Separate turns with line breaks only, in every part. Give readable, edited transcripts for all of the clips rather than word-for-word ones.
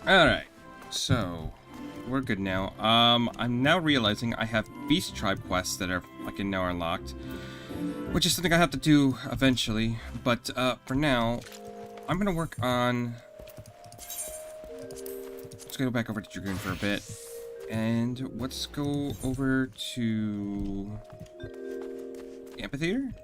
Alright, so we're good now. I'm now realizing I have Beast Tribe quests that are fucking now unlocked, which is something I have to do eventually, but for now, I'm gonna work on... Let's go back over to Dragoon for a bit, and let's go over to... Amphitheater?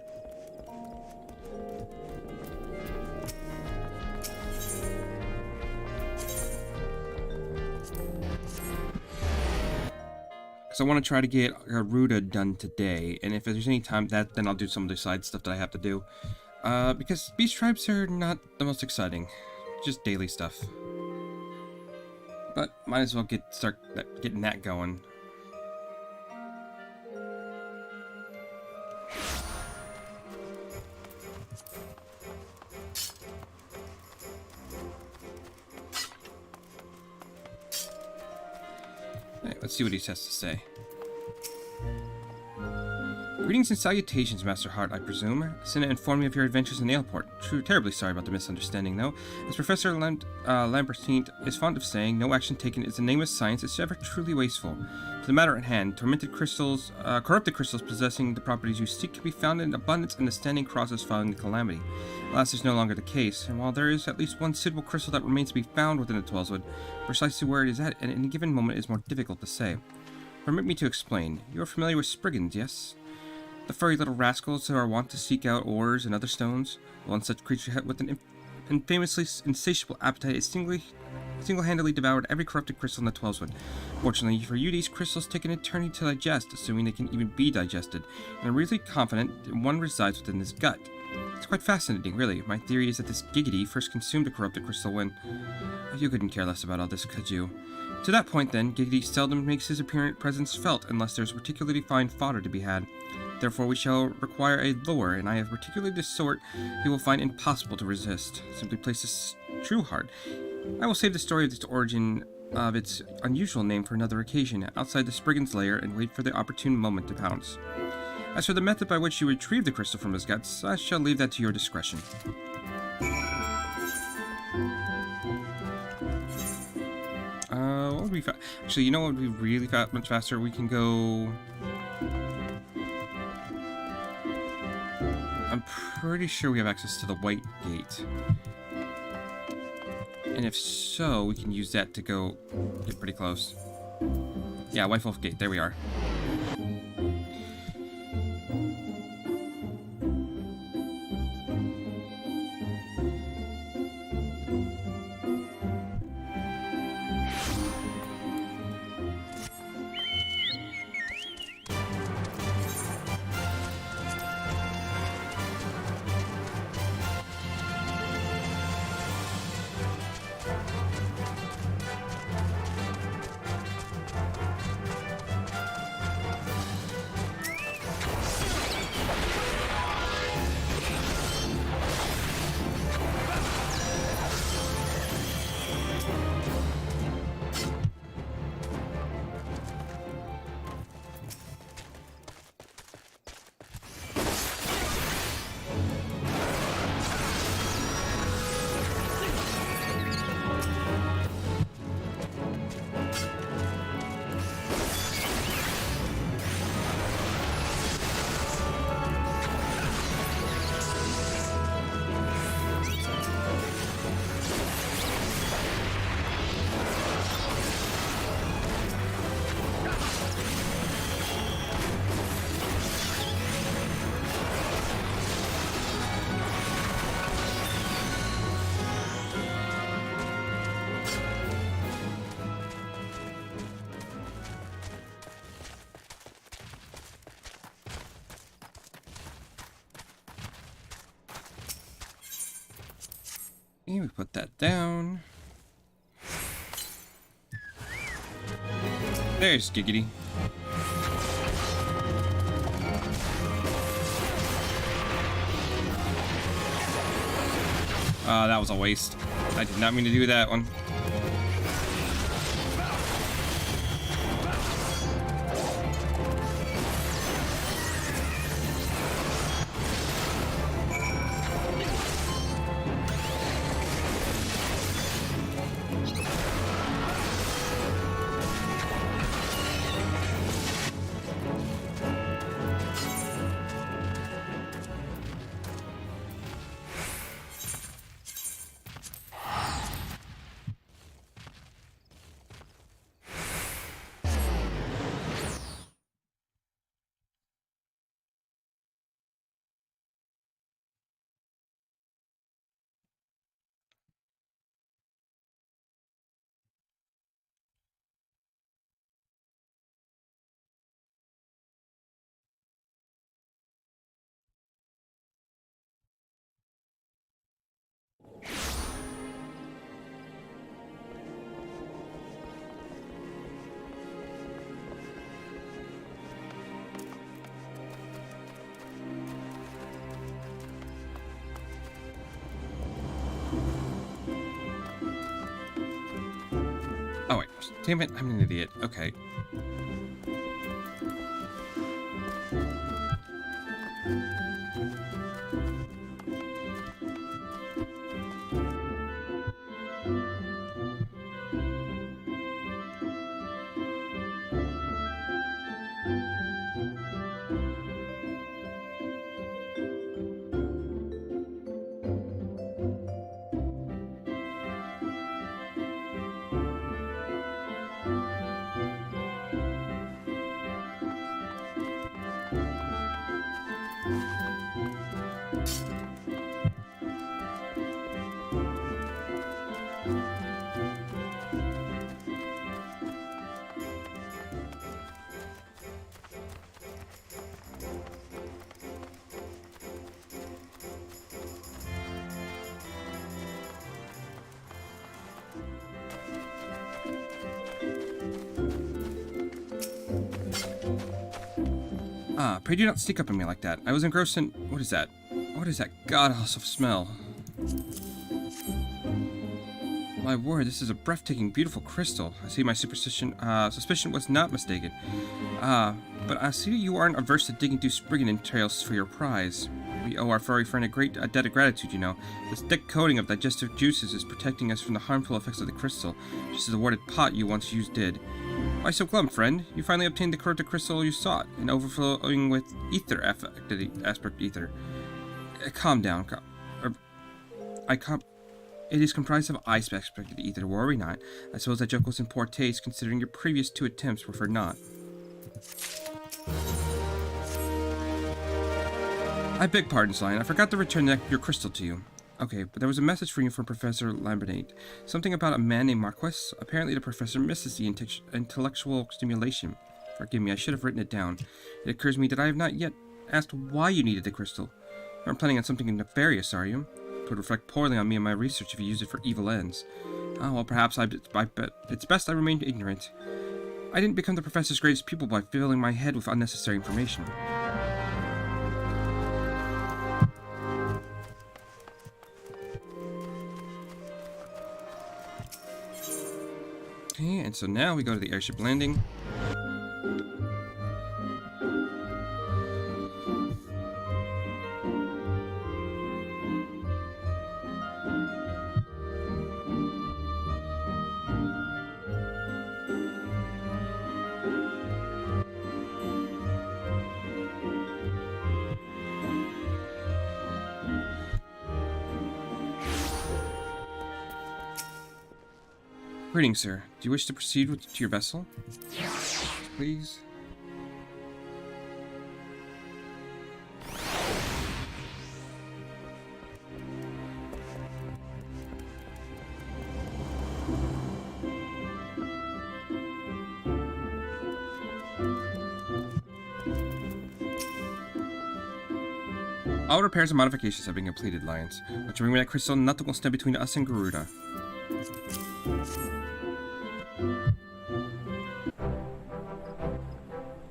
So I want to try to get Garuda done today, and if there's any time then I'll do some of the side stuff that I have to do. Because Beast Tribes are not the most exciting, just daily stuff. But might as well start getting that going. Alright, let's see what he has to say. Greetings and salutations, Master Hart, I presume. Senna informed me of your adventures in Ailport. Terribly sorry about the misunderstanding, though. As Professor Lambertine is fond of saying, no action taken is the name of science is ever truly wasteful. To the matter at hand, corrupted crystals possessing the properties you seek can be found in abundance in the standing crosses following the calamity. Alas, is no longer the case, and while there is at least one suitable crystal that remains to be found within the Twellswood, precisely where it is at any given moment is more difficult to say. Permit me to explain. You are familiar with Spriggans, yes? The furry little rascals who are wont to seek out ores and other stones. One such creature with an infamously insatiable appetite is single-handedly devoured every corrupted crystal in the Twellswood. Fortunately for you, these crystals take an eternity to digest, assuming they can even be digested, and I'm really confident that one resides within this gut. It's quite fascinating, really. My theory is that this Giggity first consumed a corrupted crystal when... You couldn't care less about all this, could you? To that point, then, Giggity seldom makes his presence felt unless there's particularly fine fodder to be had. Therefore, we shall require a lure, and I have particularly the sort he will find impossible to resist. Simply place this true heart. I will save the story of its origin of its unusual name for another occasion, outside the Spriggan's lair, and wait for the opportune moment to pounce. As for the method by which you retrieve the crystal from his guts, I shall leave that to your discretion. What would be actually, you know what would be really much faster? We can go... I'm pretty sure we have access to the White Gate. And if so, we can use that to go get pretty close. Yeah, White Wolf Gate, there we are. And we put that down. There's Giggity. That was a waste. I did not mean to do that one. Oh, wait. Damn it, I'm an idiot. Okay. Ah, pray do not sneak up on me like that. I was engrossed in... What is that? What is that god-awful smell? My word, this is a breathtaking, beautiful crystal. I see my suspicion was not mistaken. But I see that you aren't averse to digging through Spriggan entrails for your prize. We owe our furry friend a great debt of gratitude, you know. This thick coating of digestive juices is protecting us from the harmful effects of the crystal, just as the warded pot you once used did. Why so glum, friend? You finally obtained the corrupted crystal you sought, and overflowing with ether aspect ether. Calm down. It is comprised of ice aspect ether, worry not. I suppose that joke was in poor taste, considering your previous 2 attempts were for naught. I beg pardon, Lion. I forgot to return your crystal to you. Okay, but there was a message for you from Professor Lambernate. Something about a man named Marquis. Apparently the professor misses the intellectual stimulation. Forgive me, I should have written it down. It occurs to me that I have not yet asked why you needed the crystal. You aren't planning on something nefarious, are you? It would reflect poorly on me and my research if you use it for evil ends. Oh, well, perhaps I bet it's best I remained ignorant. I didn't become the professor's greatest pupil by filling my head with unnecessary information. Okay, and so now we go to the airship landing. Greetings, sir. Do you wish to proceed to your vessel? Please. All repairs and modifications have been completed, Lions. Once you bring me that crystal, nothing will stand between us and Garuda.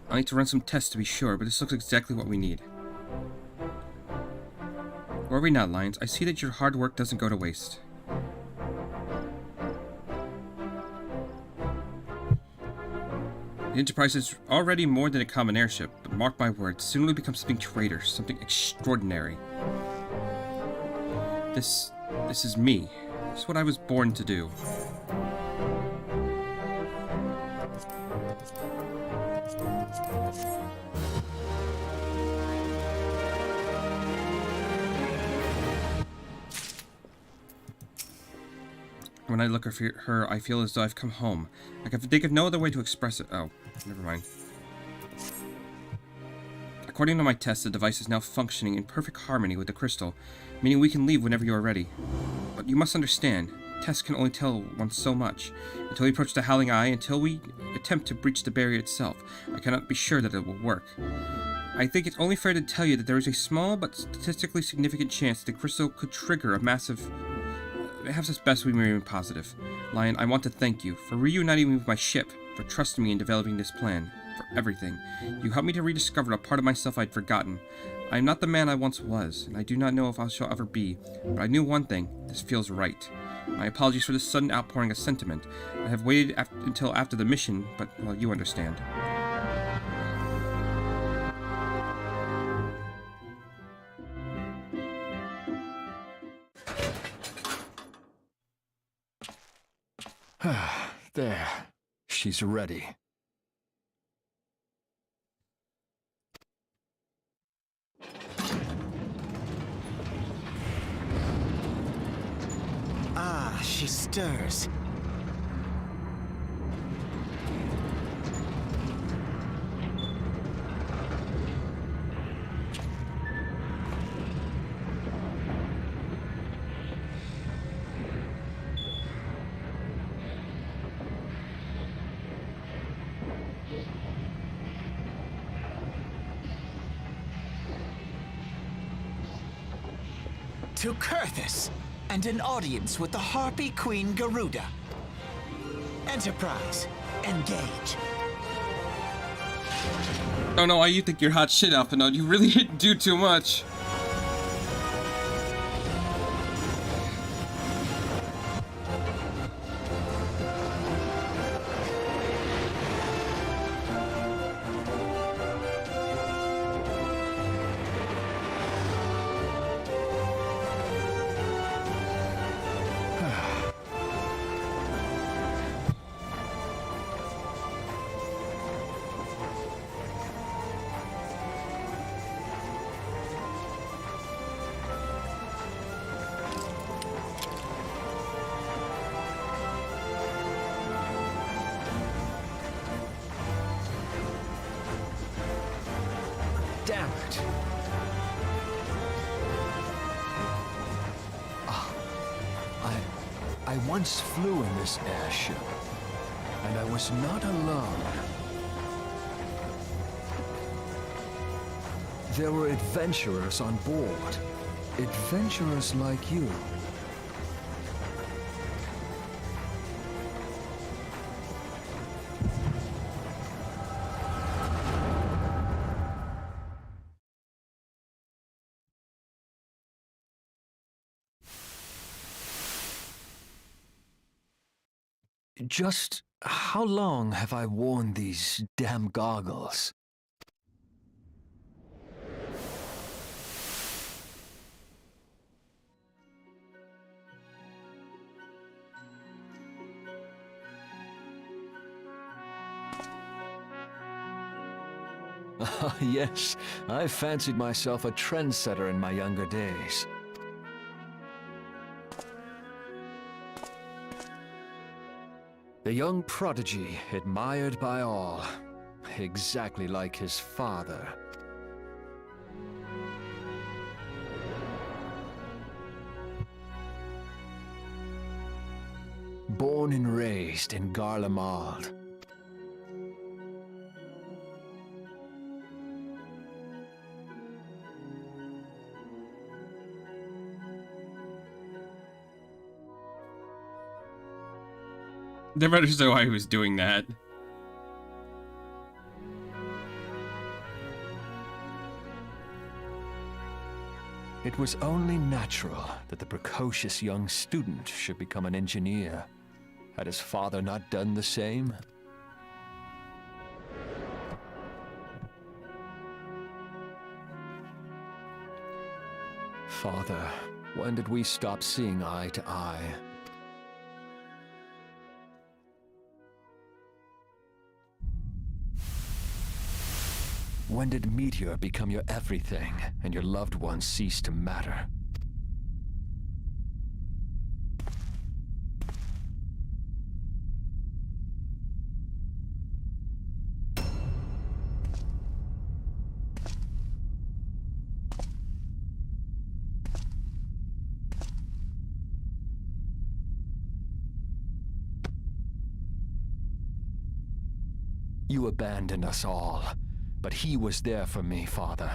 I need to run some tests to be sure, but this looks exactly what we need. Worry not, Lions. I see that your hard work doesn't go to waste. The Enterprise is already more than a common airship, but mark my words, soon it will become something traitor, something extraordinary. This is me. This is what I was born to do. When I look at her, I feel as though I've come home. I can think of no other way to express it. Oh, never mind. According to my tests, the device is now functioning in perfect harmony with the crystal, meaning we can leave whenever you are ready. But you must understand, tests can only tell one so much. Until we approach the Howling Eye, until we attempt to breach the barrier itself, I cannot be sure that it will work. I think it's only fair to tell you that there is a small but statistically significant chance that the crystal could trigger a massive... Perhaps it's best we remain positive. Lion, I want to thank you for reuniting me with my ship, for trusting me in developing this plan, for everything. You helped me to rediscover a part of myself I'd forgotten. I am not the man I once was, and I do not know if I shall ever be, but I knew one thing, this feels right. My apologies for this sudden outpouring of sentiment. I have waited until after the mission, but, well, you understand.
There. She's ready.
Ah, she stirs. To Kurthus, and an audience with the Harpy Queen Garuda. Enterprise, engage.
Oh no, why you think you're hot shit, Alphinaud? You really didn't do too much.
Damn it. I once flew in this airship, and I was not alone. There were adventurers on board. Adventurers like you. Just how long have I worn these damn goggles? Ah, yes, I fancied myself a trendsetter in my younger days. The young prodigy, admired by all, exactly like his father. Born and raised in Garlemald.
Never understood why he was doing that.
It was only natural that the precocious young student should become an engineer. Had his father not done the same? Father, when did we stop seeing eye to eye? When did Meteor become your everything, and your loved ones cease to matter? You abandoned us all. But he was there for me, Father.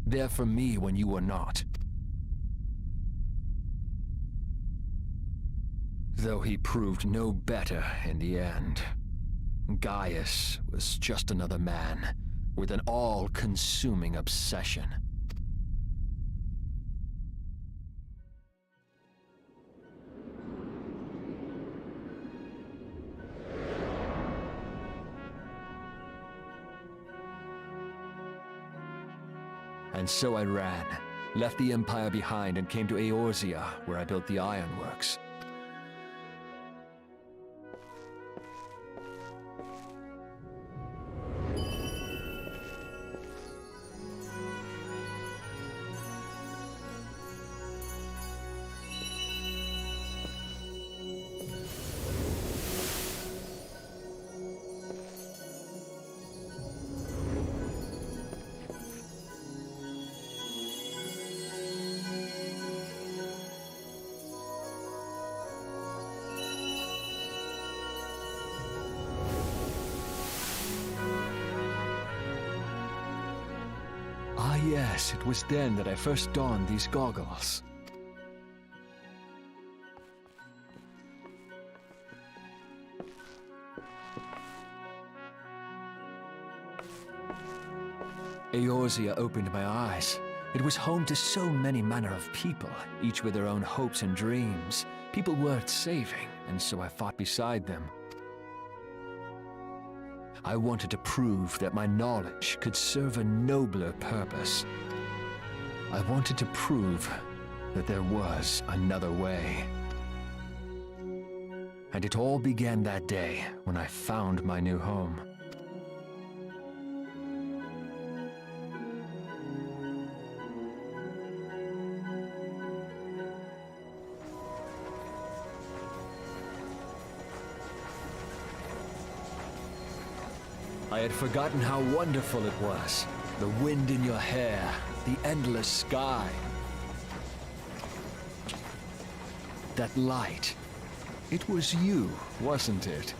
There for me when you were not. Though he proved no better in the end. Gaius was just another man, with an all-consuming obsession. And so I ran, left the Empire behind and came to Eorzea, where I built the ironworks. Ah yes, it was then that I first donned these goggles. Eorzea opened my eyes. It was home to so many manner of people, each with their own hopes and dreams. People worth saving, and so I fought beside them. I wanted to prove that my knowledge could serve a nobler purpose. I wanted to prove that there was another way. And it all began that day when I found my new home. I had forgotten how wonderful it was. The wind in your hair, the endless sky. That light. It was you, wasn't it?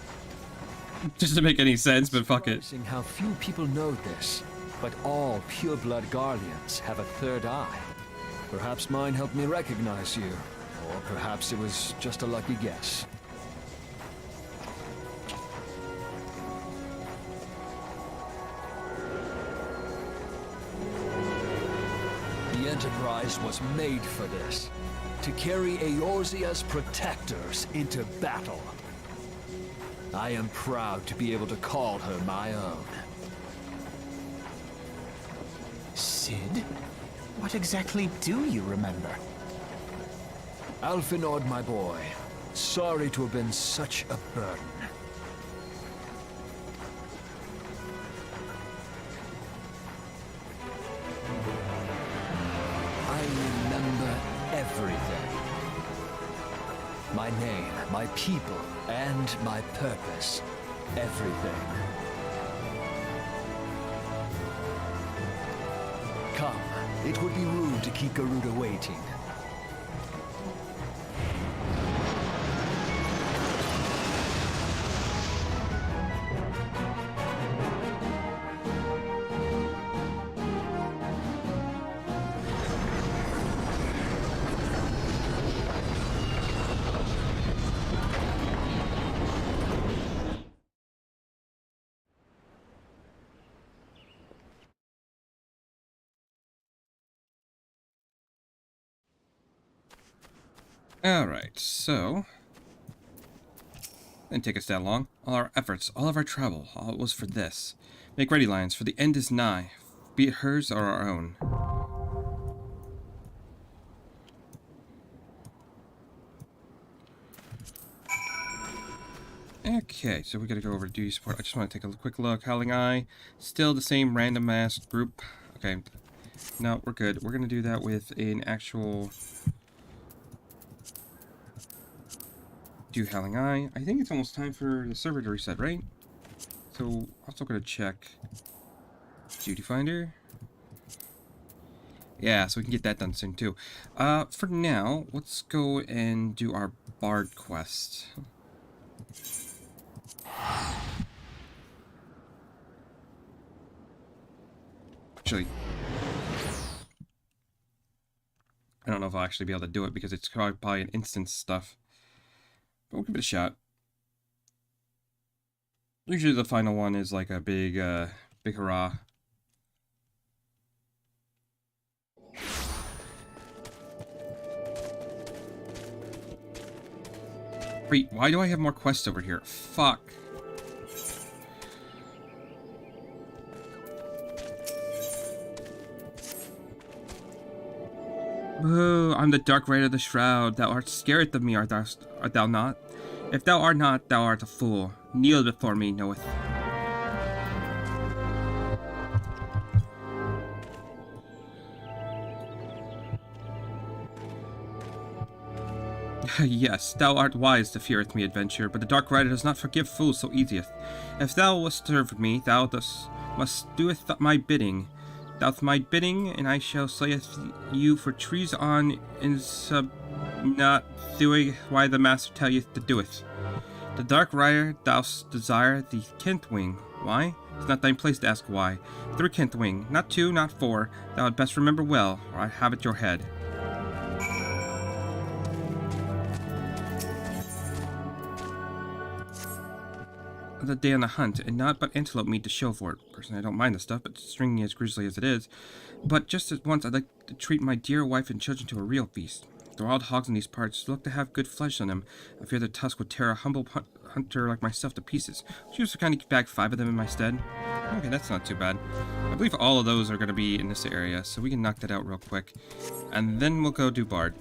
Just to make any sense, but fuck it.
Surprising how few people know this, but all pureblood Guardians have a third eye. Perhaps mine helped me recognize you, or perhaps it was just a lucky guess. The Enterprise was made for this, to carry Eorzea's protectors into battle. I am proud to be able to call her my own.
Sid? What exactly do you remember?
Alfinord, my boy, sorry to have been such a burden. I remember everything. My name, my people, and my purpose. Everything. Come, it would be rude to keep Garuda waiting.
Alright, so... Didn't take us that long. All our efforts, all of our travel, all it was for this. Make ready, lions, for the end is nigh. Be it hers or our own. Okay, so we gotta go over to duty support. I just want to take a quick look. Howling Eye, still the same random masked group. Okay, no, we're good. We're gonna do that with an actual... Do Howling Eye. I think it's almost time for the server to reset, right? So, also gonna check Duty Finder. Yeah, so we can get that done soon too. For now, let's go and do our Bard quest. Actually, I don't know if I'll actually be able to do it because it's probably an instance stuff. But we'll give it a shot. Usually the final one is like a big hurrah. Wait, why do I have more quests over here? Fuck. Boo, I'm the dark rider of the shroud. Thou art scared of me, art thou not? If thou art not, thou art a fool. Kneel before me, knoweth. Yes, thou art wise to feareth me, adventure, but the dark rider does not forgive fools so easieth. If thou wast serve me, thou thus must doeth my bidding. Doth my bidding, and I shall slayeth you for trees on in sub not doing why the master telleth to doeth. The dark rider dost desire the 10th wing. Why? It's not thine place to ask why. 3 wing, not 2, not 4. Thou had best remember well, or I have at your head. The day on the hunt, and not but antelope meat to show for it. Personally, I don't mind the stuff, but stringy as grisly as it is. But just at once, I'd like to treat my dear wife and children to a real feast. The wild hogs in these parts look to have good flesh on them. I fear the tusk would tear a humble hunter like myself to pieces. Would you just kind of bag 5 of them in my stead? Okay, that's not too bad. I believe all of those are going to be in this area, so we can knock that out real quick. And then we'll go do Bard.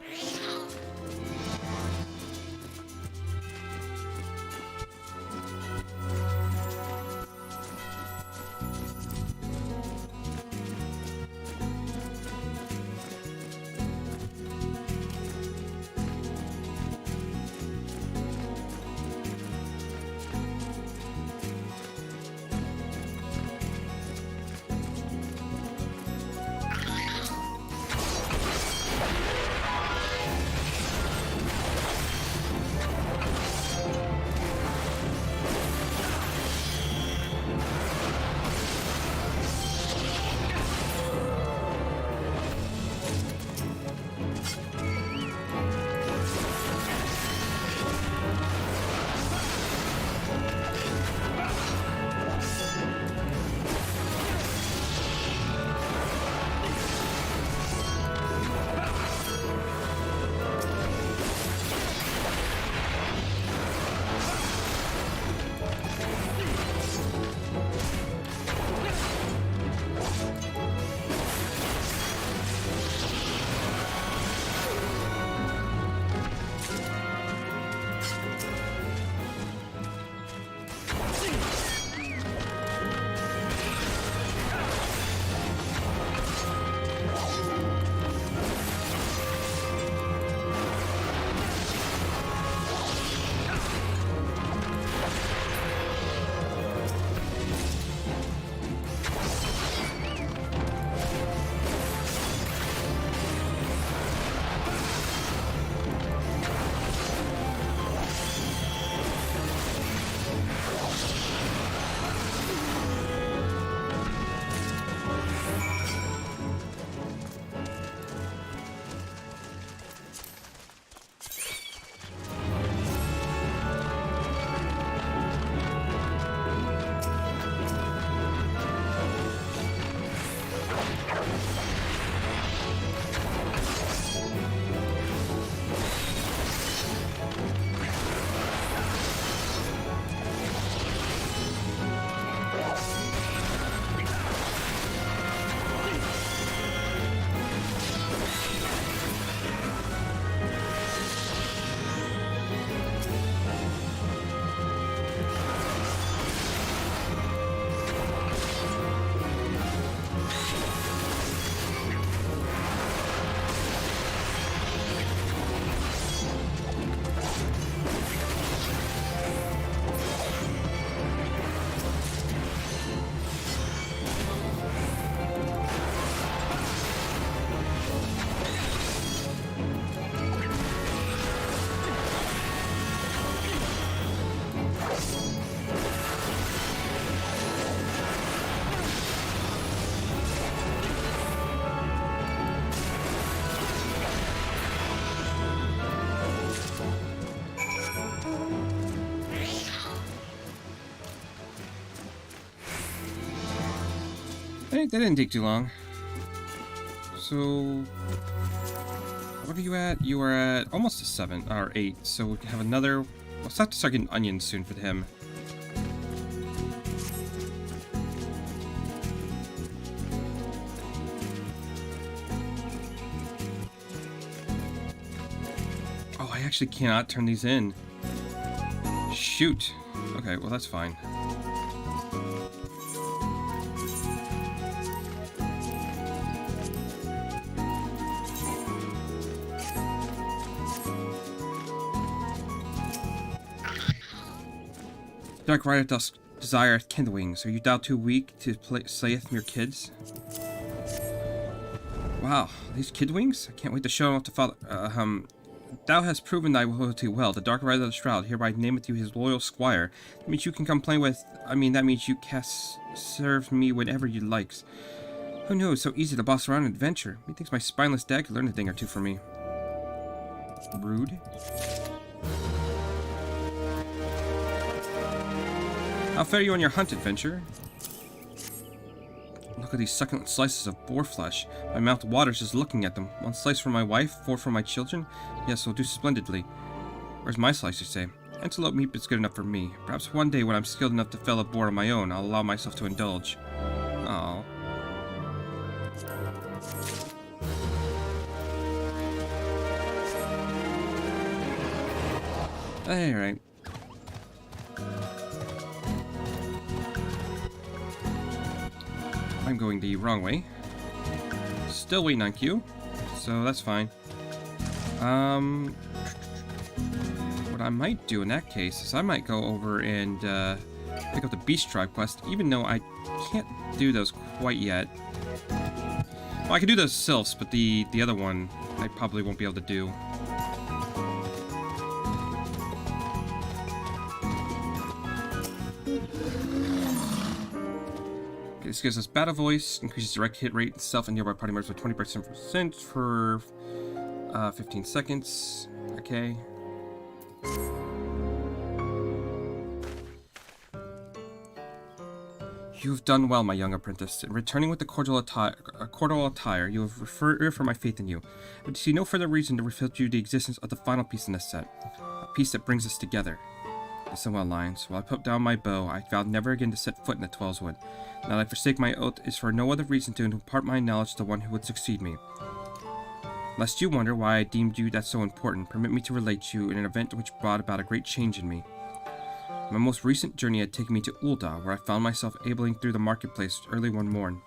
That didn't take too long. So, what are you at? You are at almost a 7 or 8. So we can have another. We'll have to start getting onions soon for him. actually cannot turn these in. Shoot. Okay, well that's fine. Dark Rider doth desire kindlings. Are you thou too weak to slayeth your kids? Wow, these kidwings? I can't wait to show them off to Father. Thou hast proven thy loyalty well. The Dark Rider of the Shroud hereby nameth you his loyal squire. That means you can come play with. That means you can serve me whenever you likes. Who knew it was so easy to boss around an adventure? Methinks my spineless dad could learn a thing or two from me. Rude. How fare you on your hunt, adventure? Look at these succulent slices of boar flesh. My mouth waters just looking at them. One slice for my wife, 4 for my children? Yes, will do splendidly. Where's my slice, you say? Antelope meat is good enough for me. Perhaps one day when I'm skilled enough to fell a boar on my own, I'll allow myself to indulge. Aww. Alright. I'm going the wrong way. Still waiting on Q, so that's fine. What I might do in that case is I might go over and pick up the Beast Tribe quest, even though I can't do those quite yet. Well, I can do those sylphs, but the other one I probably won't be able to do. This gives us battle voice, increases direct hit rate itself and nearby party members by 20% for 15 seconds. Okay. You've done well, my young apprentice. In returning with the cordial attire, you have reaffirmed my faith in you. I would see no further reason to refute you the existence of the final piece in this set, a piece that brings us together. Listen well, Lions. While I put down my bow, I vowed never again to set foot in the Twellswood. Now that I forsake my oath is for no other reason to impart my knowledge to one who would succeed me. Lest you wonder why I deemed you that so important, permit me to relate to you in an event which brought about a great change in me. My most recent journey had taken me to Ul'dah, where I found myself abling through the marketplace early one morn.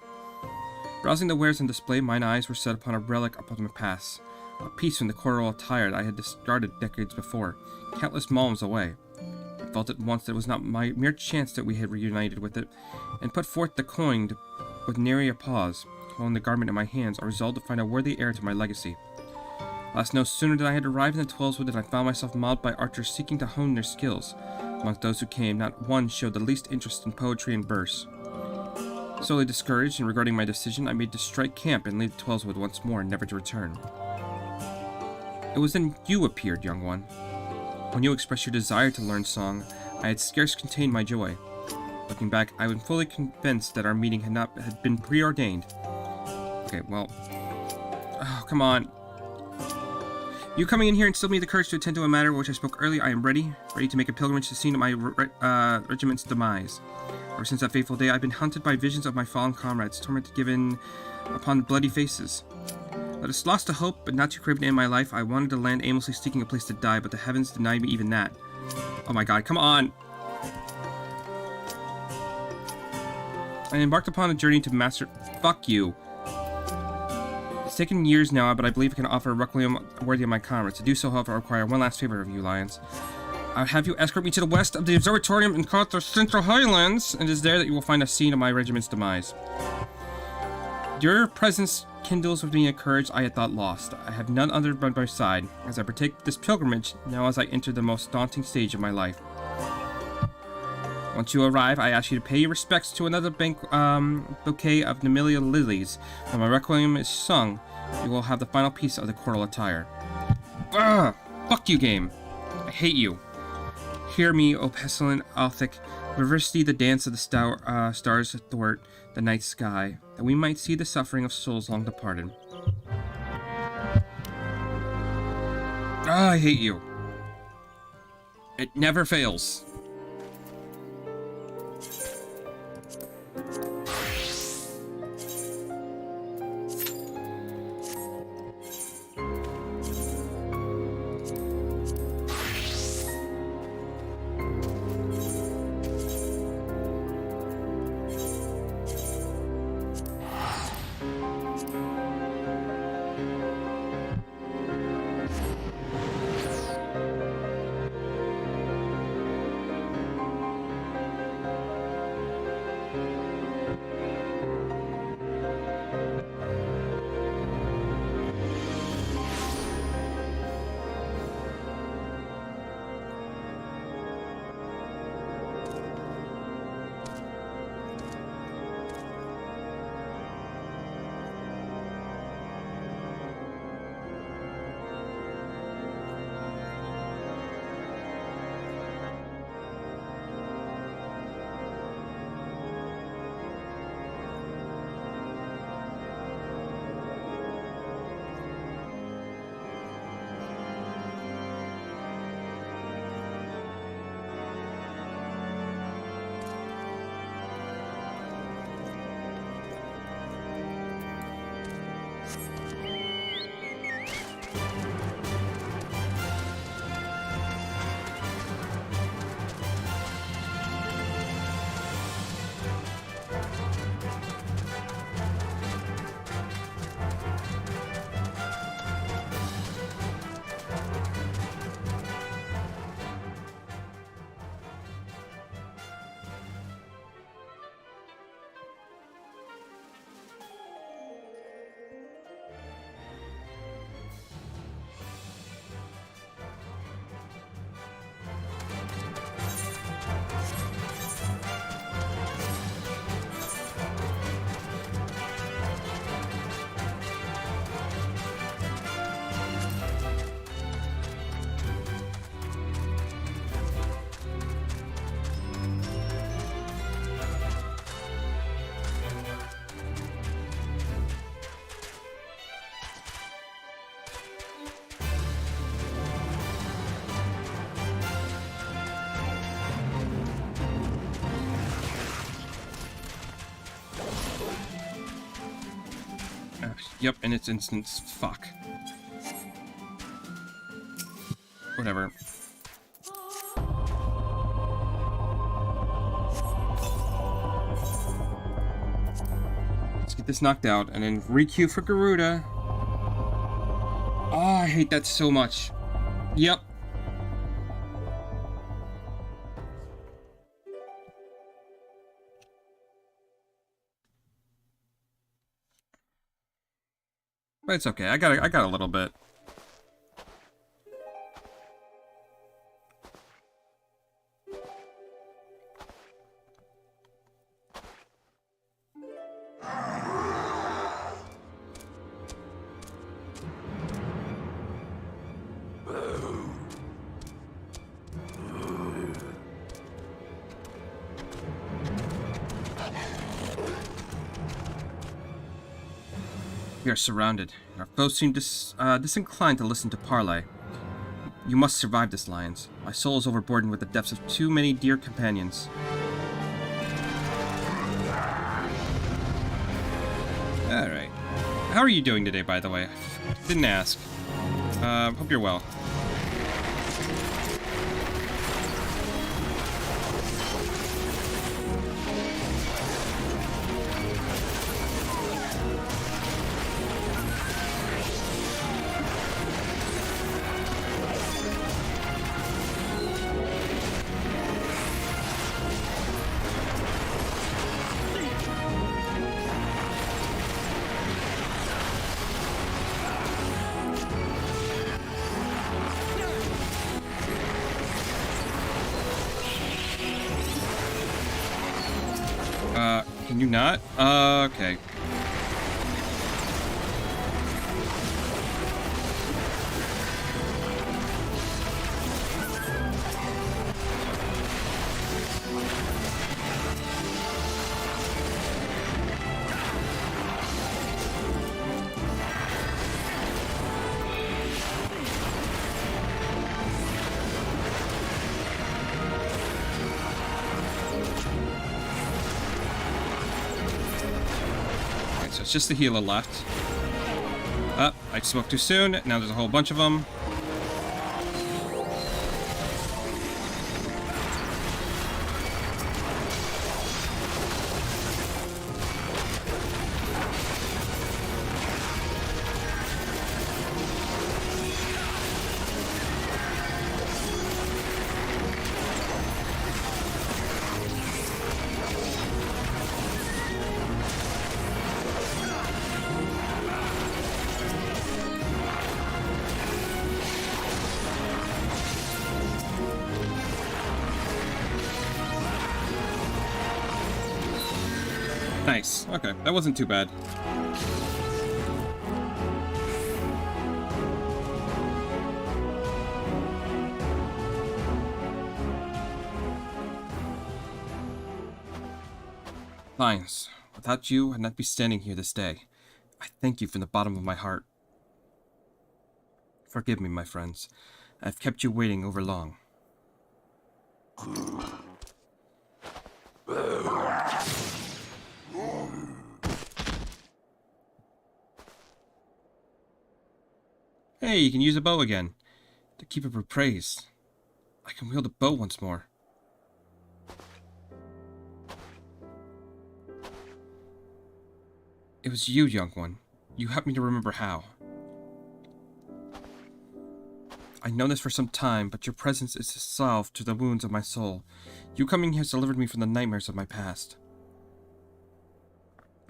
Browsing the wares on display, mine eyes were set upon a relic upon the pass, a piece from the corduroy attire that I had discarded decades before, countless malms away. I felt at once that it was not my mere chance that we had reunited with it, and put forth the coin with nary a pause. Holding the garment in my hands, I resolved to find a worthy heir to my legacy. Alas, no sooner did I had arrived in the Twellswood than I found myself mobbed by archers seeking to hone their skills. Amongst those who came, not one showed the least interest in poetry and verse. Sorely discouraged and regarding my decision, I made to strike camp and leave the Twellswood once more, never to return. It was then you appeared, young one. When you expressed your desire to learn song, I had scarce contained my joy. Looking back, I was fully convinced that our meeting had been preordained. Okay, well... Oh, come on. You coming in here instilled me the courage to attend to a matter of which I spoke earlier. I am ready to make a pilgrimage to the scene of my regiment's demise. Ever since that fateful day, I've been haunted by visions of my fallen comrades, tormented given upon bloody faces. Let us lost to hope, but not too craven to end my life. I wanted to land aimlessly seeking a place to die, but the heavens denied me even that. Oh my god, come on! I embarked upon a journey to master... Fuck you. It's taken years now, but I believe I can offer a requiem worthy of my comrades. To do so, however, I require one last favor of you, Lions. I'll have you escort me to the west of the observatorium and cross the Central Highlands, and it is there that you will find a scene of my regiment's demise. Your presence kindles with me a courage I had thought lost. I have none other by my side, as I partake this pilgrimage, now as I enter the most daunting stage of my life. Once you arrive, I ask you to pay your respects to another bouquet of Namilia lilies. When my requiem is sung, you will have the final piece of the choral attire. Ugh! Fuck you, game! I hate you. Hear me, O pestilent Althic. Reverse thee the dance of the stars athwart the night sky, that we might see the suffering of souls long departed. Ah, I hate you. It never fails. Yep, in its instance. Fuck. Whatever. Let's get this knocked out, and then re-queue for Garuda. Oh, I hate that so much. Yep. But it's okay. I got a little bit. We are surrounded. Our foes seem disinclined to listen to parley. You must survive this, Lions. My soul is overburdened with the deaths of too many dear companions. Alright. How are you doing today, by the way? Didn't ask. Hope you're well. Can you not? Okay. So it's just the healer left. I spoke too soon. Now there's a whole bunch of them. Nice. Okay, that wasn't too bad. Lions, without you, I'd not be standing here this day. I thank you from the bottom of my heart. Forgive me, my friends. I've kept you waiting over long. Hey, you can use a bow again. To keep up her praise. I can wield a bow once more. It was you, young one. You helped me to remember how. I've known this for some time, but your presence is a salve to the wounds of my soul. You coming here has delivered me from the nightmares of my past.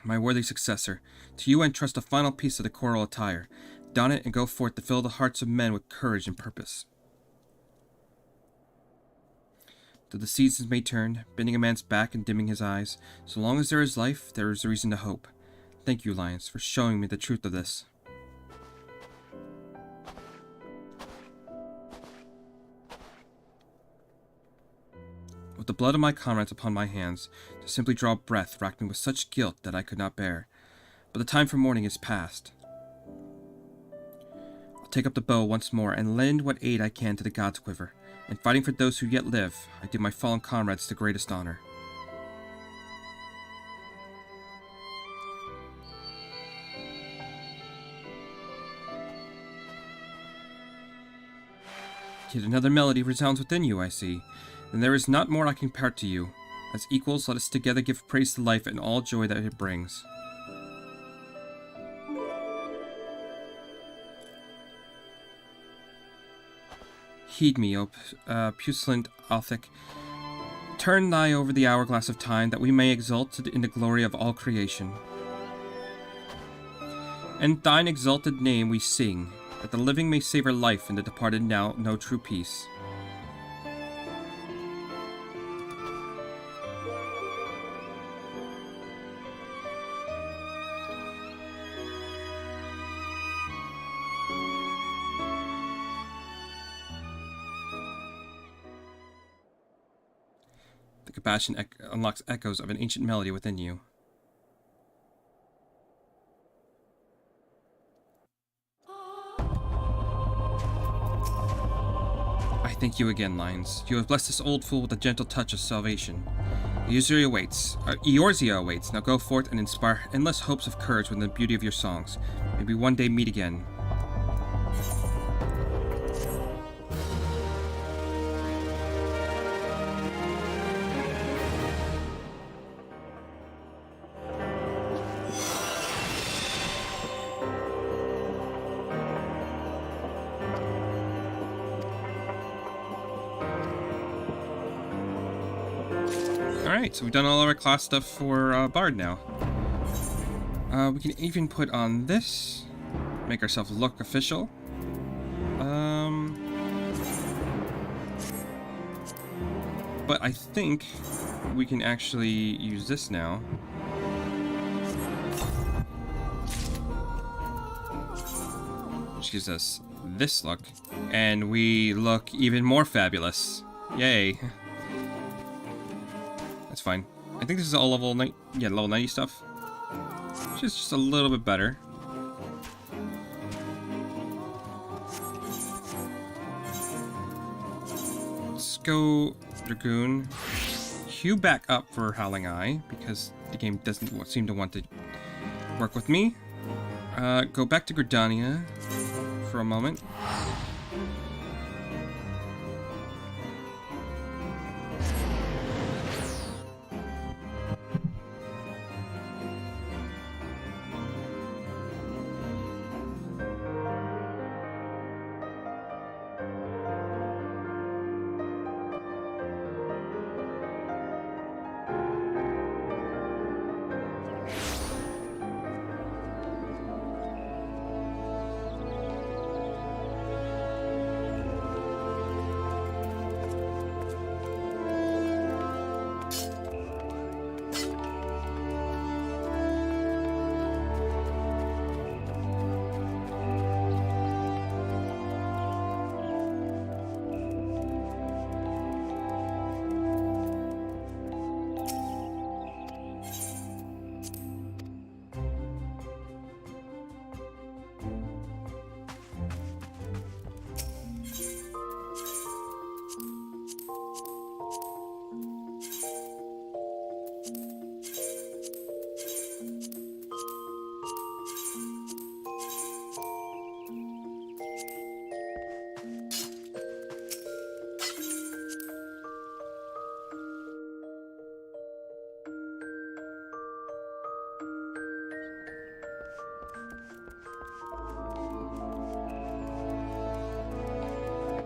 My worthy successor, to you I entrust the final piece of the choral attire. Don it and go forth to fill the hearts of men with courage and purpose. Though the seasons may turn, bending a man's back and dimming his eyes, so long as there is life, there is reason to hope. Thank you, Lions, for showing me the truth of this. With the blood of my comrades upon my hands, to simply draw breath racked me with such guilt that I could not bear. But the time for mourning is past. Take up the bow once more and lend what aid I can to the gods' quiver. In fighting for those who yet live, I do my fallen comrades the greatest honor. Yet another melody resounds within you, I see. And there is not more I can impart to you. As equals, let us together give praise to life and all joy that it brings. Heed me, O puissant Althic. Turn thy over the hourglass of time, that we may exult in the glory of all creation. And thine exalted name we sing, that the living may savor life and the departed now know true peace. The compassion unlocks echoes of an ancient melody within you. I thank you again, Lions. You have blessed this old fool with a gentle touch of salvation. Eorzea awaits. Now go forth and inspire endless hopes of courage with the beauty of your songs. Maybe one day meet again. Alright, so we've done all of our class stuff for Bard now. We can even put on this, make ourselves look official. But I think we can actually use this now. Which gives us this look, and we look even more fabulous. Yay. That's fine. I think this is all level 90, yeah, level 90 stuff. Which is just a little bit better. Let's go Dragoon. Hue back up for Howling Eye, because the game doesn't seem to want to work with me. Go back to Gridania for a moment.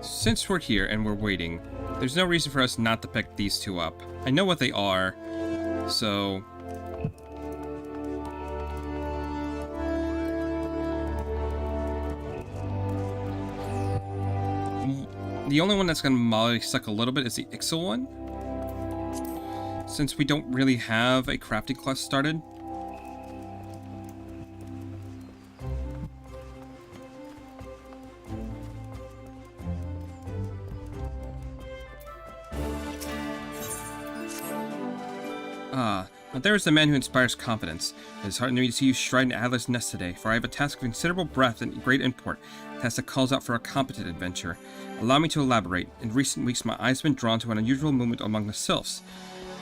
Since we're here and we're waiting, there's no reason for us not to pick these two up. I know what they are, so... The only one that's going to molly suck a little bit is the Ixal one. Since we don't really have a crafting class started. Now there is the man who inspires confidence. It is heartening to see you stride in Adler's Nest today, for I have a task of considerable breadth and great import, a task that calls out for a competent adventure. Allow me to elaborate. In recent weeks my eyes have been drawn to an unusual movement among the sylphs,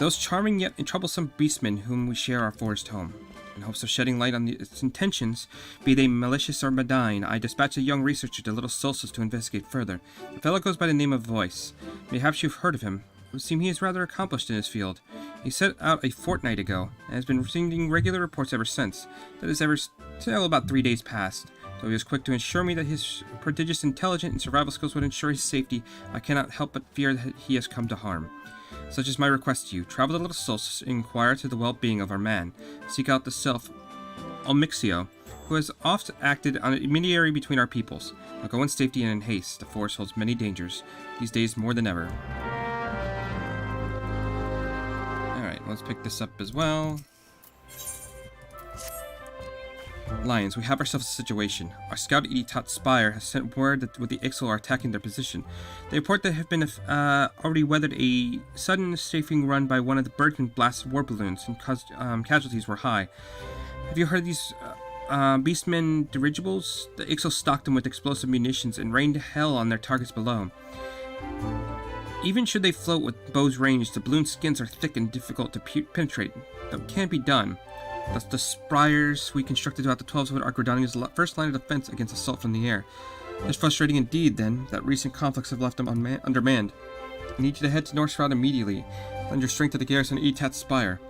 those charming yet troublesome beastmen whom we share our forest home. In hopes of shedding light on its intentions, be they malicious or benign, I dispatched a young researcher to Little Solstice to investigate further. The fellow goes by the name of Voice. Perhaps you've heard of him. It would seem he is rather accomplished in his field. He set out a fortnight ago, and has been receiving regular reports ever since. That is ever till about 3 days past. Though he was quick to assure me that his prodigious intelligence and survival skills would ensure his safety, I cannot help but fear that he has come to harm. Such is my request to you. Travel to Little Solstice and inquire to the well-being of our man. Seek out the self, Almixio, who has oft acted on an intermediary between our peoples. Now go in safety and in haste. The forest holds many dangers, these days more than ever. Alright, let's pick this up as well. Lions, we have ourselves a situation. Our scout Editot Spire has sent word that the Ixal are attacking their position. They report they have been already weathered a sudden strafing run by one of the Bergman blasted war balloons, and casualties were high. Have you heard of these Beastmen dirigibles? The Ixal stocked them with explosive munitions and rained hell on their targets below. Even should they float with bows ranged, the balloon skins are thick and difficult to penetrate. That can't be done. Thus, the spires we constructed throughout the 12 zone are Grodania's first line of defense against assault from the air. It's frustrating indeed, then, that recent conflicts have left them undermanned. I need you to head to North Shroud immediately. Lend your strength to the garrison at Etat's Spire.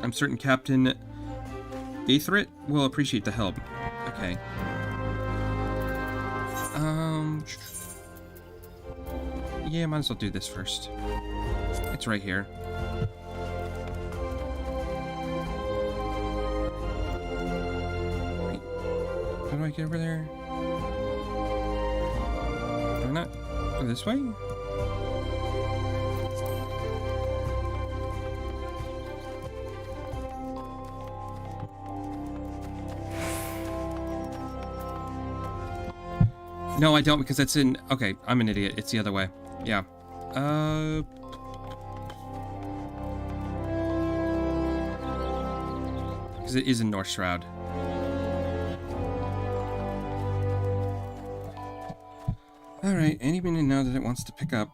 I'm certain Captain Gaithrit will appreciate the help. Okay. Yeah, might as well do this first. It's right here. How do I get over there? Do I not go this way? No, I don't, because it's in... Okay, I'm an idiot. It's the other way. Yeah. Because it is in North Shroud. Alright, anything now that it wants to pick up.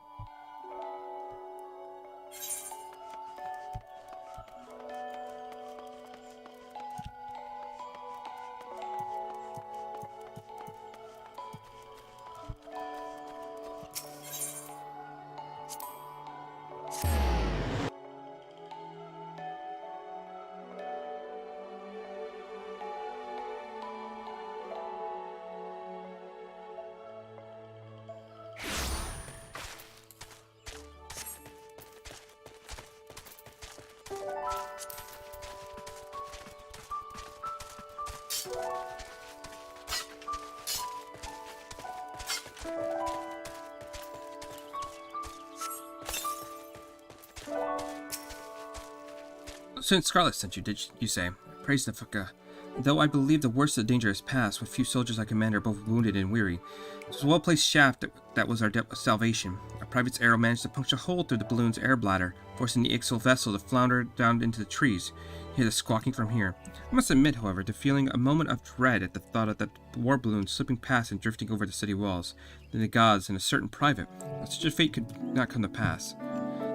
Since Scarlet sent you, did you say? Praise Nefaka. Though I believe the worst of the danger has passed, with few soldiers I command are both wounded and weary. It was a well-placed shaft that was our salvation. Our private's arrow managed to puncture a hole through the balloon's air bladder, forcing the Ixal vessel to flounder down into the trees. You hear the squawking from here. I must admit, however, to feeling a moment of dread at the thought of that war balloon slipping past and drifting over the city walls. Then the gods and a certain private, that such a fate could not come to pass.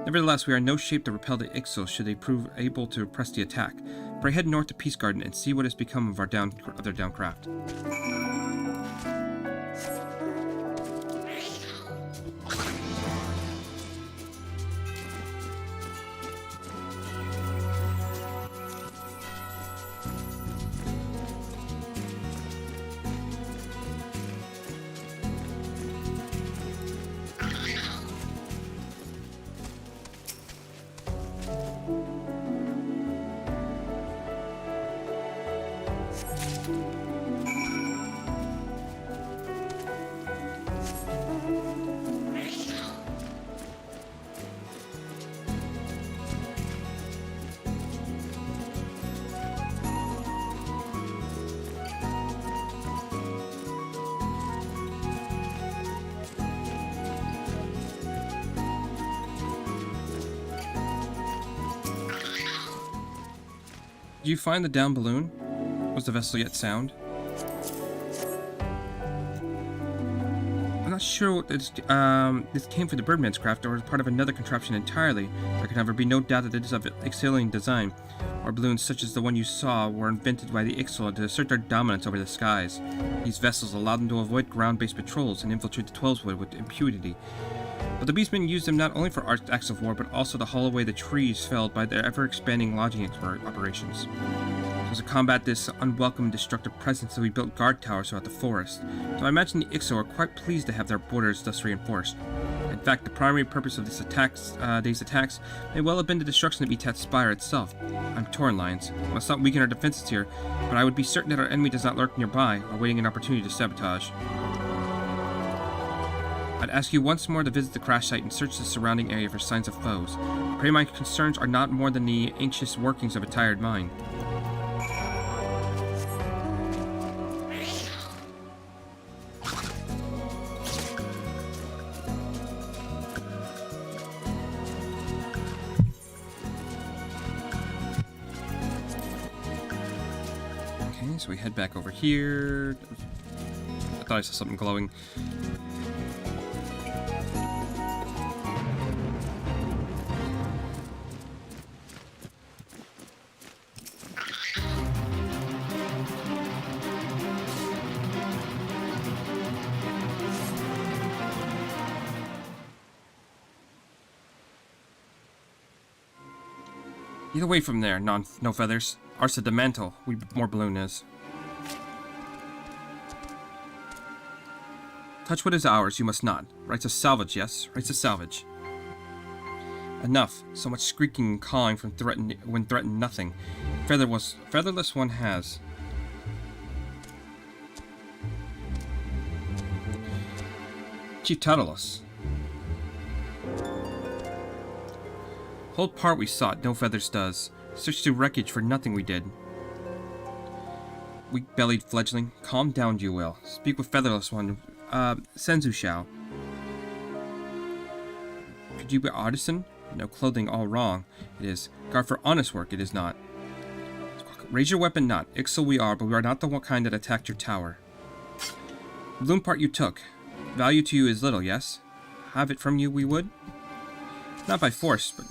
Nevertheless, we are in no shape to repel the Ixal should they prove able to press the attack. Pray head north to Peace Garden and see what has become of their down craft. Do you find the down balloon? Was the vessel yet sound? I'm not sure what this came from the Birdman's craft or was part of another contraption entirely. There can however be no doubt that it is of Ixalian design. or balloons such as the one you saw were invented by the Ixal to assert their dominance over the skies. These vessels allowed them to avoid ground-based patrols and infiltrate the Twelveswood with impunity. But the Beastmen used them not only for acts of war, but also to haul away the trees felled by their ever-expanding lodging operations. So to combat this unwelcome and destructive presence, we built guard towers throughout the forest. So I imagine the Ixal are quite pleased to have their borders thus reinforced. In fact, the primary purpose of these attacks may well have been the destruction of Etat's Spire itself. I'm torn, Lions. I must not weaken our defenses here, but I would be certain that our enemy does not lurk nearby, awaiting an opportunity to sabotage. I'd ask you once more to visit the crash site and search the surrounding area for signs of foes. I pray my concerns are not more than the anxious workings of a tired mind. Okay, so we head back over here. I thought I saw something glowing. Get away from there, no feathers. Arsa the mantle, we more balloon is. Touch what is ours, you must not. Rights of salvage, yes? Rights of salvage. Enough. So much squeaking and cawing from when threatened nothing. Featherless one has. Chief Tautalus. Hold part we sought, no feathers does. Search through wreckage for nothing we did. Weak-bellied fledgling, calm down, you will. Speak with featherless one, Senzu shall. Could you be artisan? No clothing all wrong, it is. Guard for honest work, it is not. Raise your weapon not. Ixal we are, but we are not the one kind that attacked your tower. Balloon part you took. Value to you is little, yes? Have it from you we would? Not by force, but...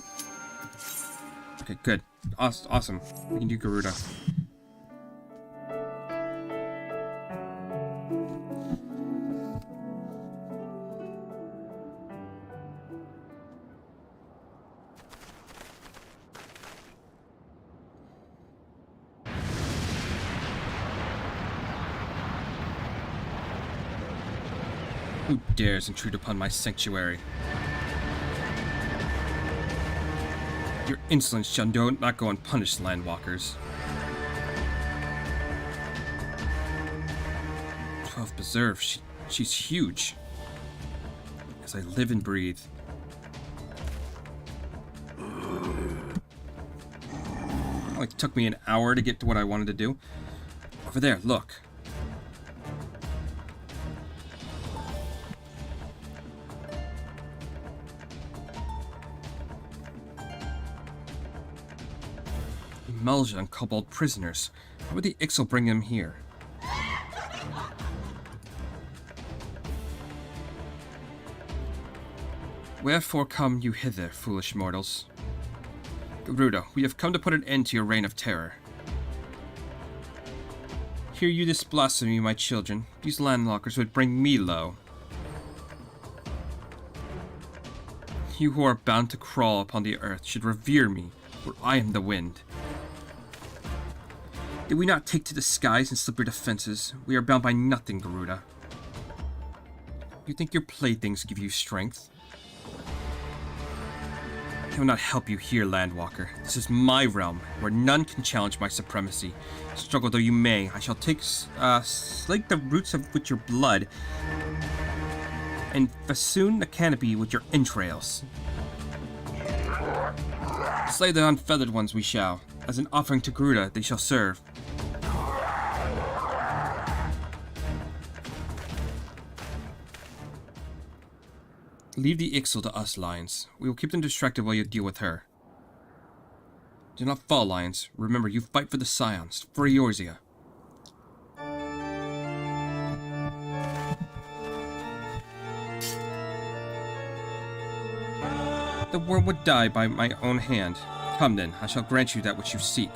Okay, good. Awesome. We can do Garuda. Who dares intrude upon my sanctuary? Your insolence shall not go unpunished, landwalkers. 12 Preserve, she's huge. As I live and breathe. It like took me an hour to get to what I wanted to do. Over there, look. Melja and Kobold prisoners. How would the Ixal bring them here? Wherefore come you hither, foolish mortals? Garuda, we have come to put an end to your reign of terror. Hear you this blasphemy, my children. These landlockers would bring me low. You who are bound to crawl upon the earth should revere me, for I am the wind. Did we not take to the skies and slip your defenses? We are bound by nothing, Garuda. You think your playthings give you strength? I will not help you here, Landwalker. This is my realm, where none can challenge my supremacy. Struggle though you may, I shall slake the roots with your blood, and festoon the canopy with your entrails. Slay the unfeathered ones we shall. As an offering to Garuda, they shall serve. Leave the Ixal to us, Lions. We will keep them distracted while you deal with her. Do not fall, Lions. Remember, you fight for the Scions, for Eorzea. The world would die by my own hand. Come then, I shall grant you that which you seek.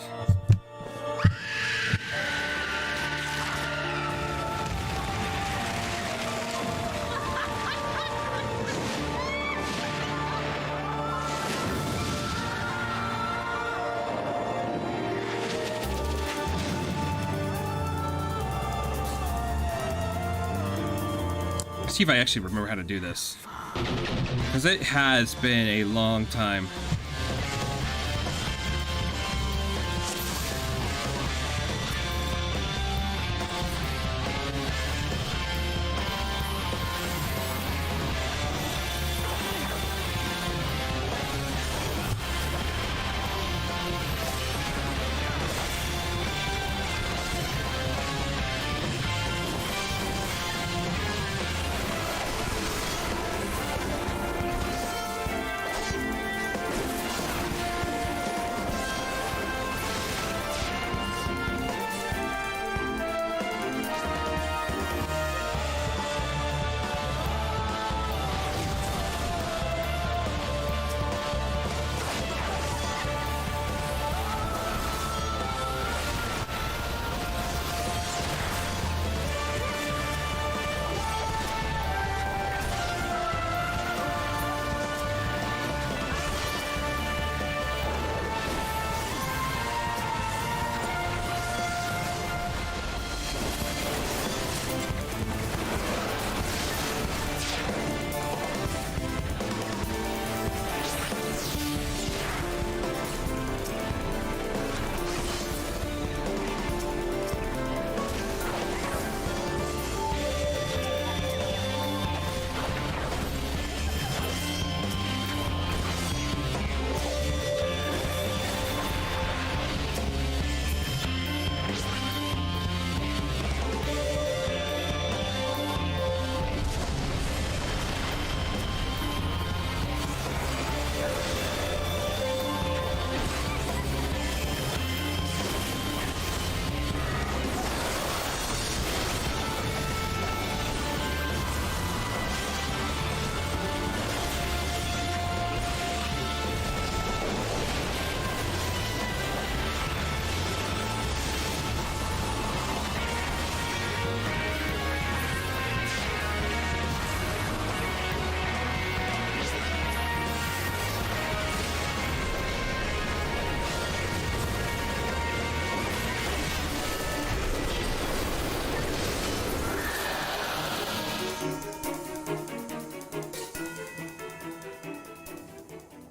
See if I actually remember how to do this, because it has been a long time.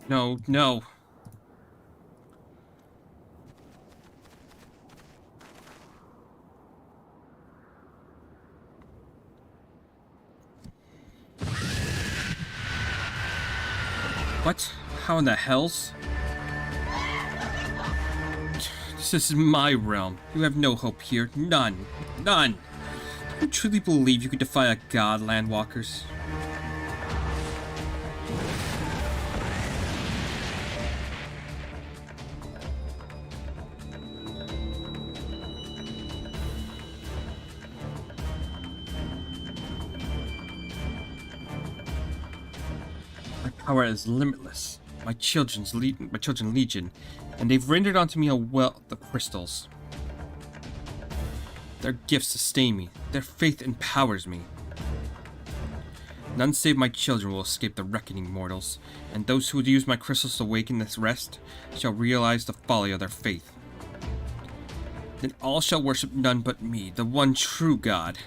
No, no. What? How in the hells? This is my realm. You have no hope here. None. None. Do you truly believe you could defy a god, Landwalkers? Power is limitless. My children legion, and they've rendered unto me a wealth of crystals. Their gifts sustain me. Their faith empowers me. None save my children will escape the reckoning, mortals, and those who would use my crystals to awaken this rest shall realize the folly of their faith. Then all shall worship none but me, the one true God.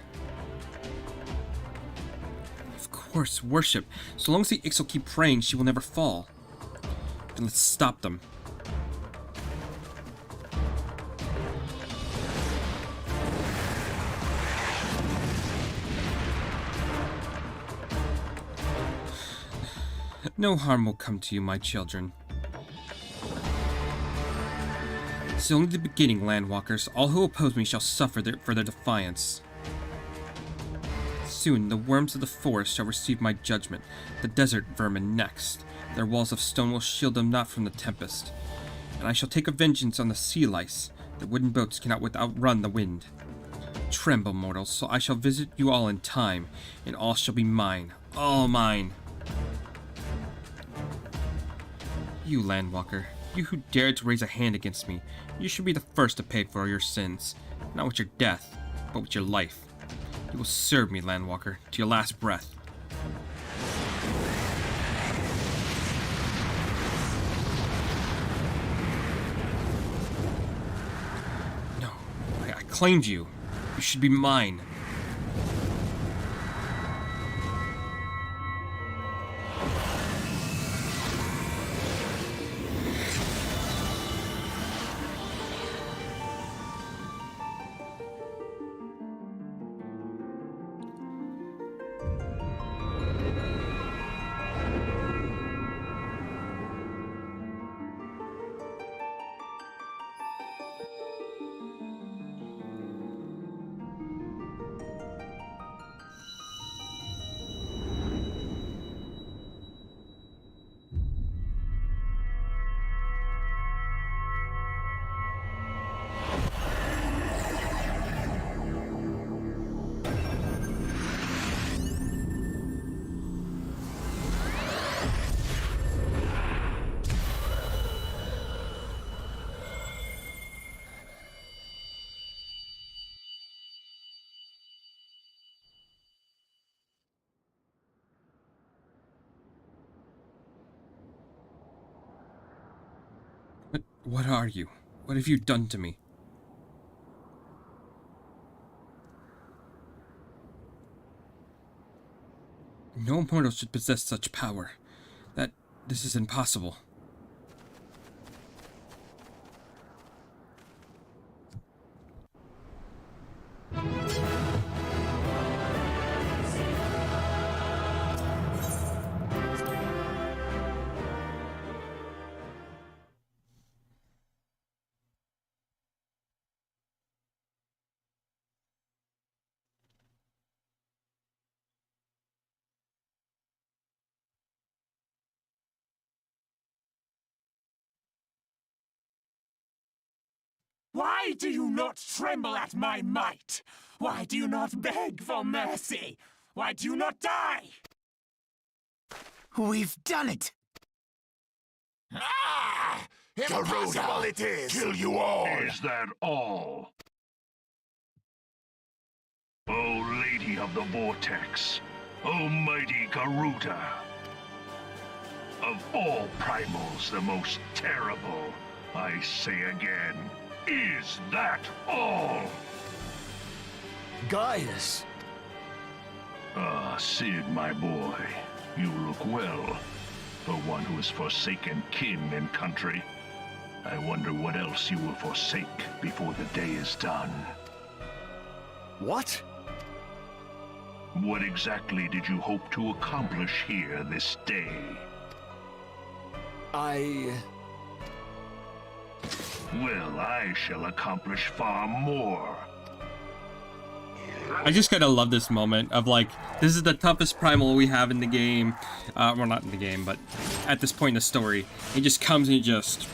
Of course, worship. So long as the Ixal keep praying, she will never fall. Then let's stop them. No harm will come to you, my children. This is only the beginning, Landwalkers. All who oppose me shall suffer for their defiance. Soon, the worms of the forest shall receive my judgment, the desert vermin next. Their walls of stone will shield them not from the tempest. And I shall take a vengeance on the sea lice. The wooden boats cannot outrun the wind. Tremble, mortals, so I shall visit you all in time, and all shall be mine. All mine. You, Landwalker, You who dared to raise a hand against me, you should be the first to pay for your sins. Not with your death, but with your life. You will serve me, Landwalker, to your last breath. No, I claimed you. You should be mine. But what are you? What have you done to me? No mortal should possess such power. This is impossible.
Why do you not tremble at my might? Why do you not beg for mercy? Why do you not die?
We've done it!
Ah! Impossible it is!
Kill you all! Is that all? O Lady of the Vortex, O mighty Garuda, of all primals the most terrible, I say again, is that all?
Gaius!
Ah, Sid, my boy, you look well. For one who has forsaken kin and country. I wonder what else you will forsake before the day is done.
What?
What exactly did you hope to accomplish here this day? Well, I shall accomplish far more.
I just gotta love this moment of like, this is the toughest primal we have in the game. Well, not in the game, but at this point in the story. He just comes and he just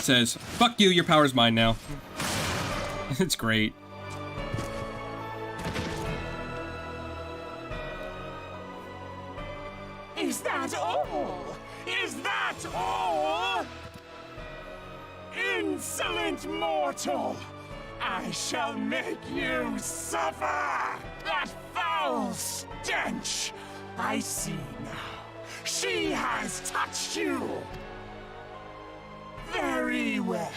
says, fuck you, your power's mine now. It's great.
Is that all? Is that all? Insolent mortal! I shall make you suffer! That foul stench! I see now. She has touched you! Very well.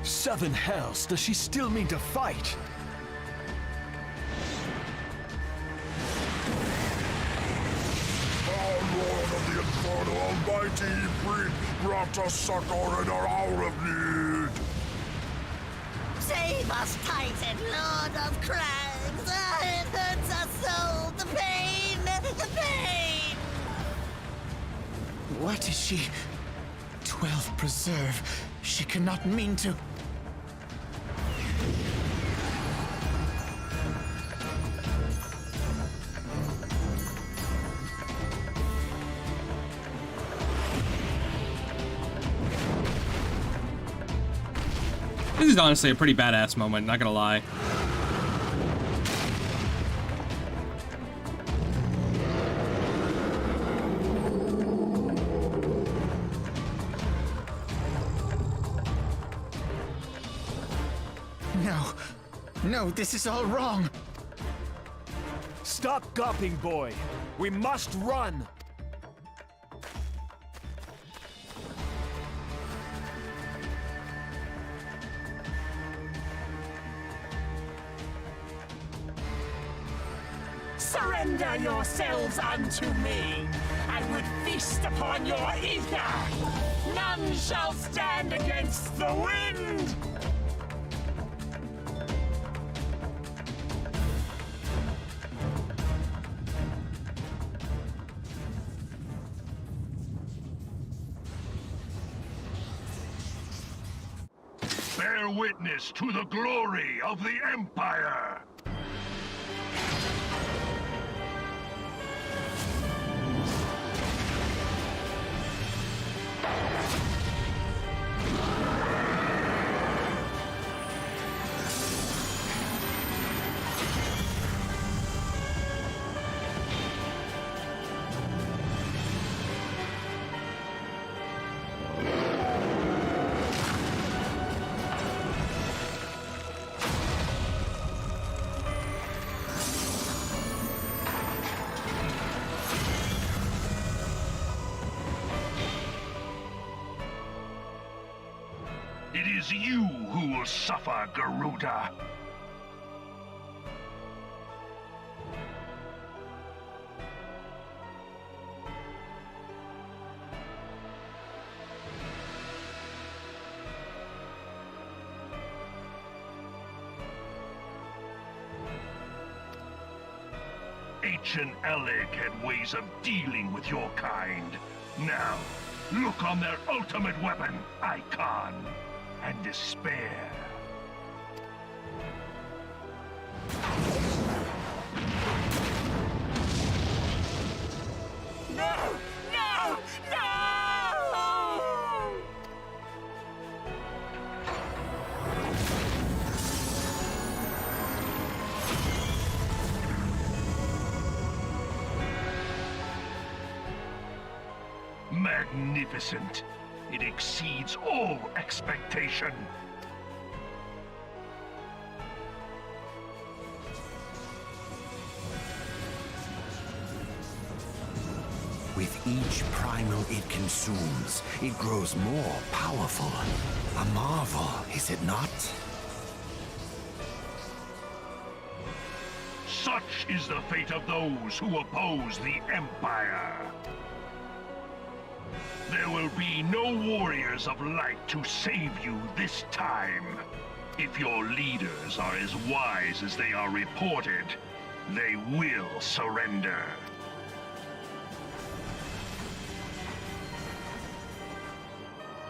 Seven hells, does she still mean to fight?
Almighty Brit brought us succor in our hour of need.
Save us, Titan, Lord of Crags! It hurts us so! The pain! The pain!
What is she? 12 preserve. She cannot mean to.
This is honestly a pretty badass moment, not gonna lie.
No, this is all wrong.
Stop gawping, boy. We must run.
Surrender yourselves unto me. I would feast upon your ether. None shall stand against the wind.
Bear witness to the glory of the Empire! It is you who will suffer, Garuda. Ancient Alec had ways of dealing with your kind. Now, look on their ultimate weapon, Icon, and despair.
No! No! No!
Magnificent. It exceeds all expectation.
With each primal it consumes, it grows more powerful. A marvel, is it not?
Such is the fate of those who oppose the Empire. There will be no warriors of light to save you this time. If your leaders are as wise as they are reported, they will surrender.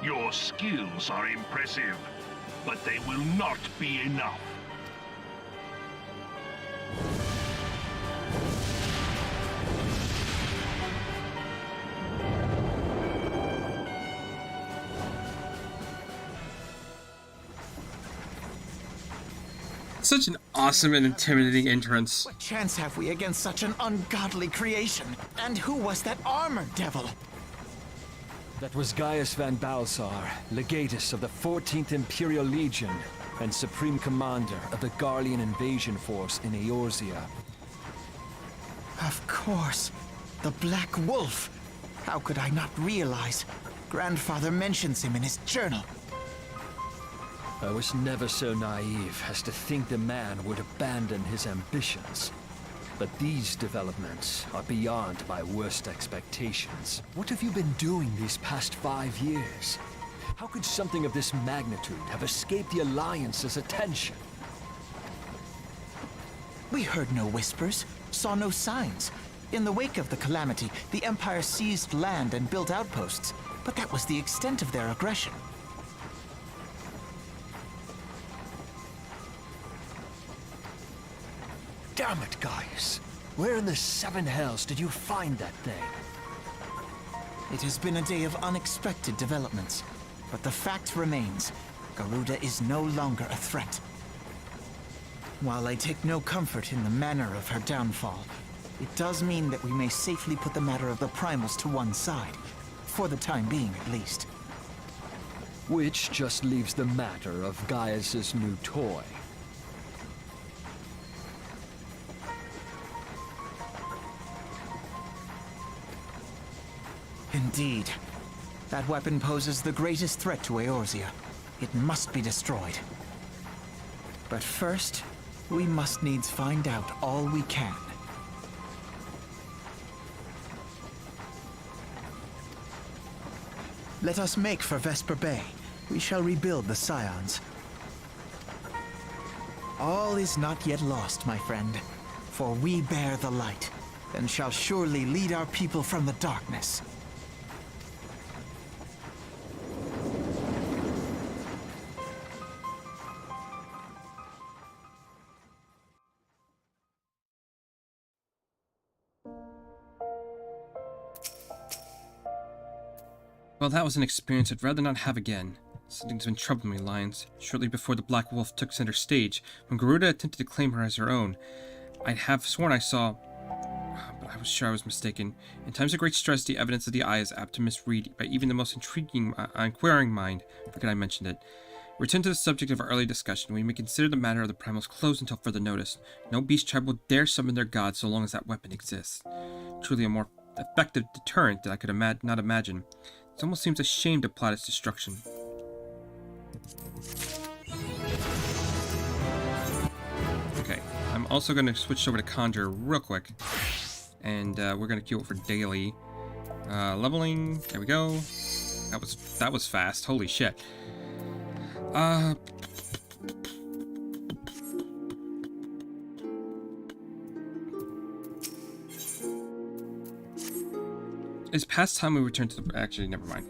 Your skills are impressive, but they will not be enough.
Such an awesome and intimidating entrance.
What chance have we against such an ungodly creation? And who was that armored devil?
That was Gaius Van Balsar, legatus of the 14th Imperial Legion and Supreme Commander of the Garlean invasion force in Eorzea.
Of course. The Black Wolf. How could I not realize? Grandfather mentions him in his journal.
I was never so naive as to think the man would abandon his ambitions. But these developments are beyond my worst expectations. What have you been doing these past 5 years? How could something of this magnitude have escaped the Alliance's attention?
We heard no whispers, saw no signs. In the wake of the calamity, the Empire seized land and built outposts, but that was the extent of their aggression.
Damn it, Gaius! Where in the seven hells did you find that thing?
It has been a day of unexpected developments, but the fact remains, Garuda is no longer a threat. While I take no comfort in the manner of her downfall, it does mean that we may safely put the matter of the primals to one side, for the time being at least.
Which just leaves the matter of Gaius's new toy.
Indeed. That weapon poses the greatest threat to Eorzea. It must be destroyed. But first, we must needs find out all we can. Let us make for Vesper Bay. We shall rebuild the Scions. All is not yet lost, my friend, for we bear the light, and shall surely lead our people from the darkness.
Well, that was an experience I'd rather not have again. Something's been troubling me, Lions. Shortly before the Black Wolf took center stage, when Garuda attempted to claim her as her own, I'd have sworn I saw... but I was sure I was mistaken. In times of great stress, the evidence of the eye is apt to misread by even the most inquiring mind. Forget I mentioned it. Return to the subject of our early discussion. We may consider the matter of the primals closed until further notice. No beast tribe will dare summon their god so long as that weapon exists. Truly a more effective deterrent that I could not imagine. It almost seems a shame to plot its destruction. Okay, I'm also going to switch over to Conjure real quick. And we're going to queue it for daily. Leveling, there we go. That was fast, holy shit. It's past time we return to the... Actually, never mind.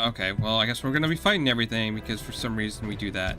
Okay, well, I guess we're gonna be fighting everything because for some reason we do that.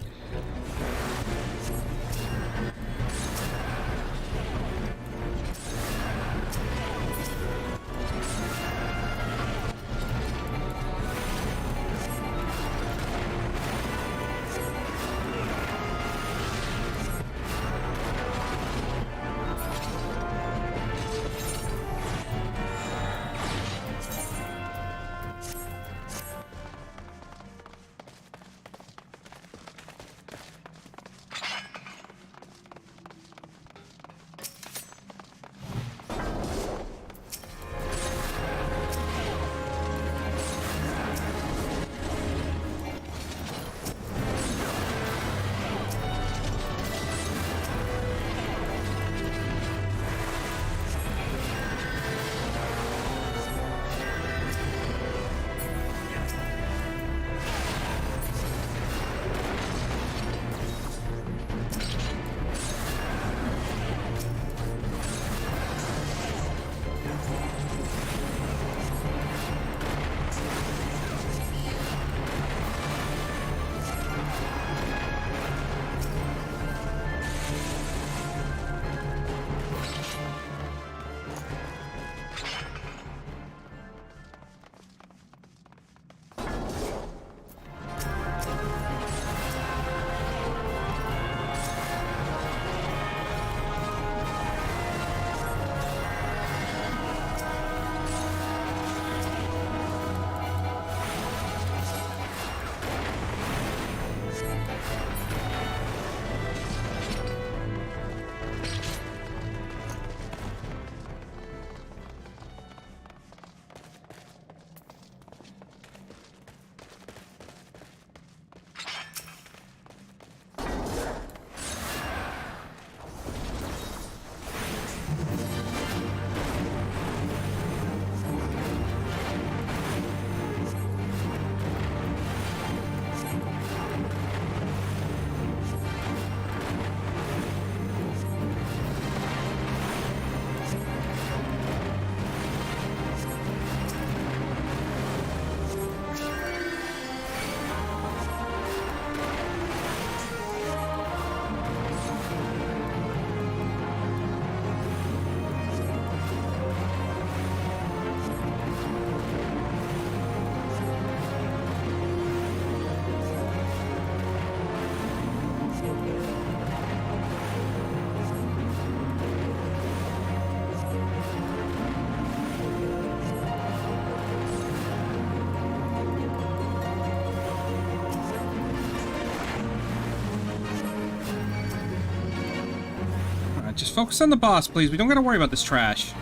just focus on the boss, please. We don't gotta worry about this trash.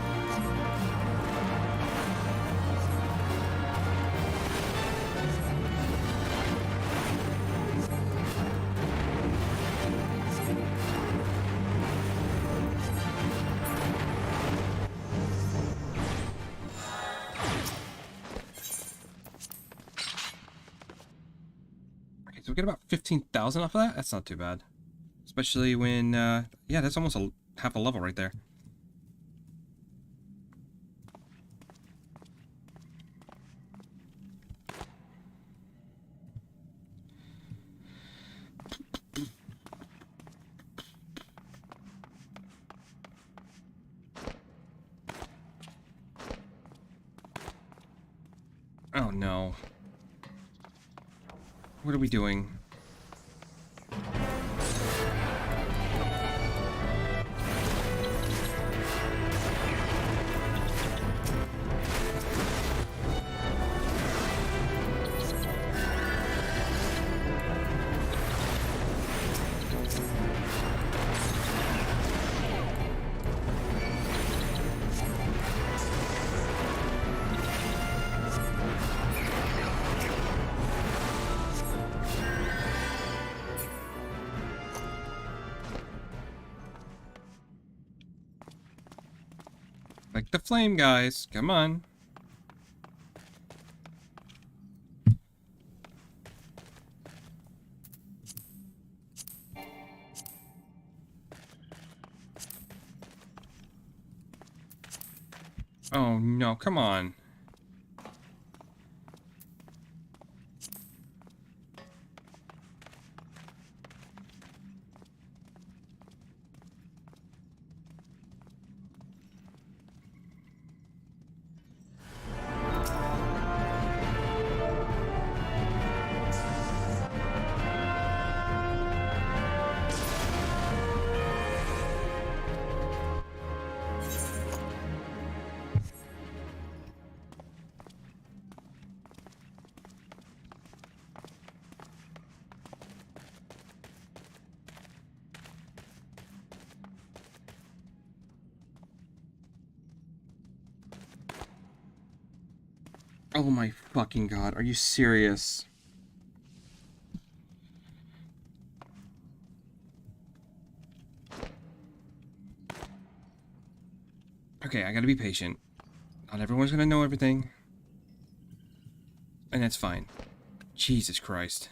Okay, so we get about 15,000 off of that? That's not too bad. Especially when, yeah, that's almost half a level right there. Oh no. What are we doing? Like the flame, guys. Come on. Oh no, come on. Oh my fucking god, are you serious? Okay, I gotta be patient. Not everyone's gonna know everything. And that's fine. Jesus Christ.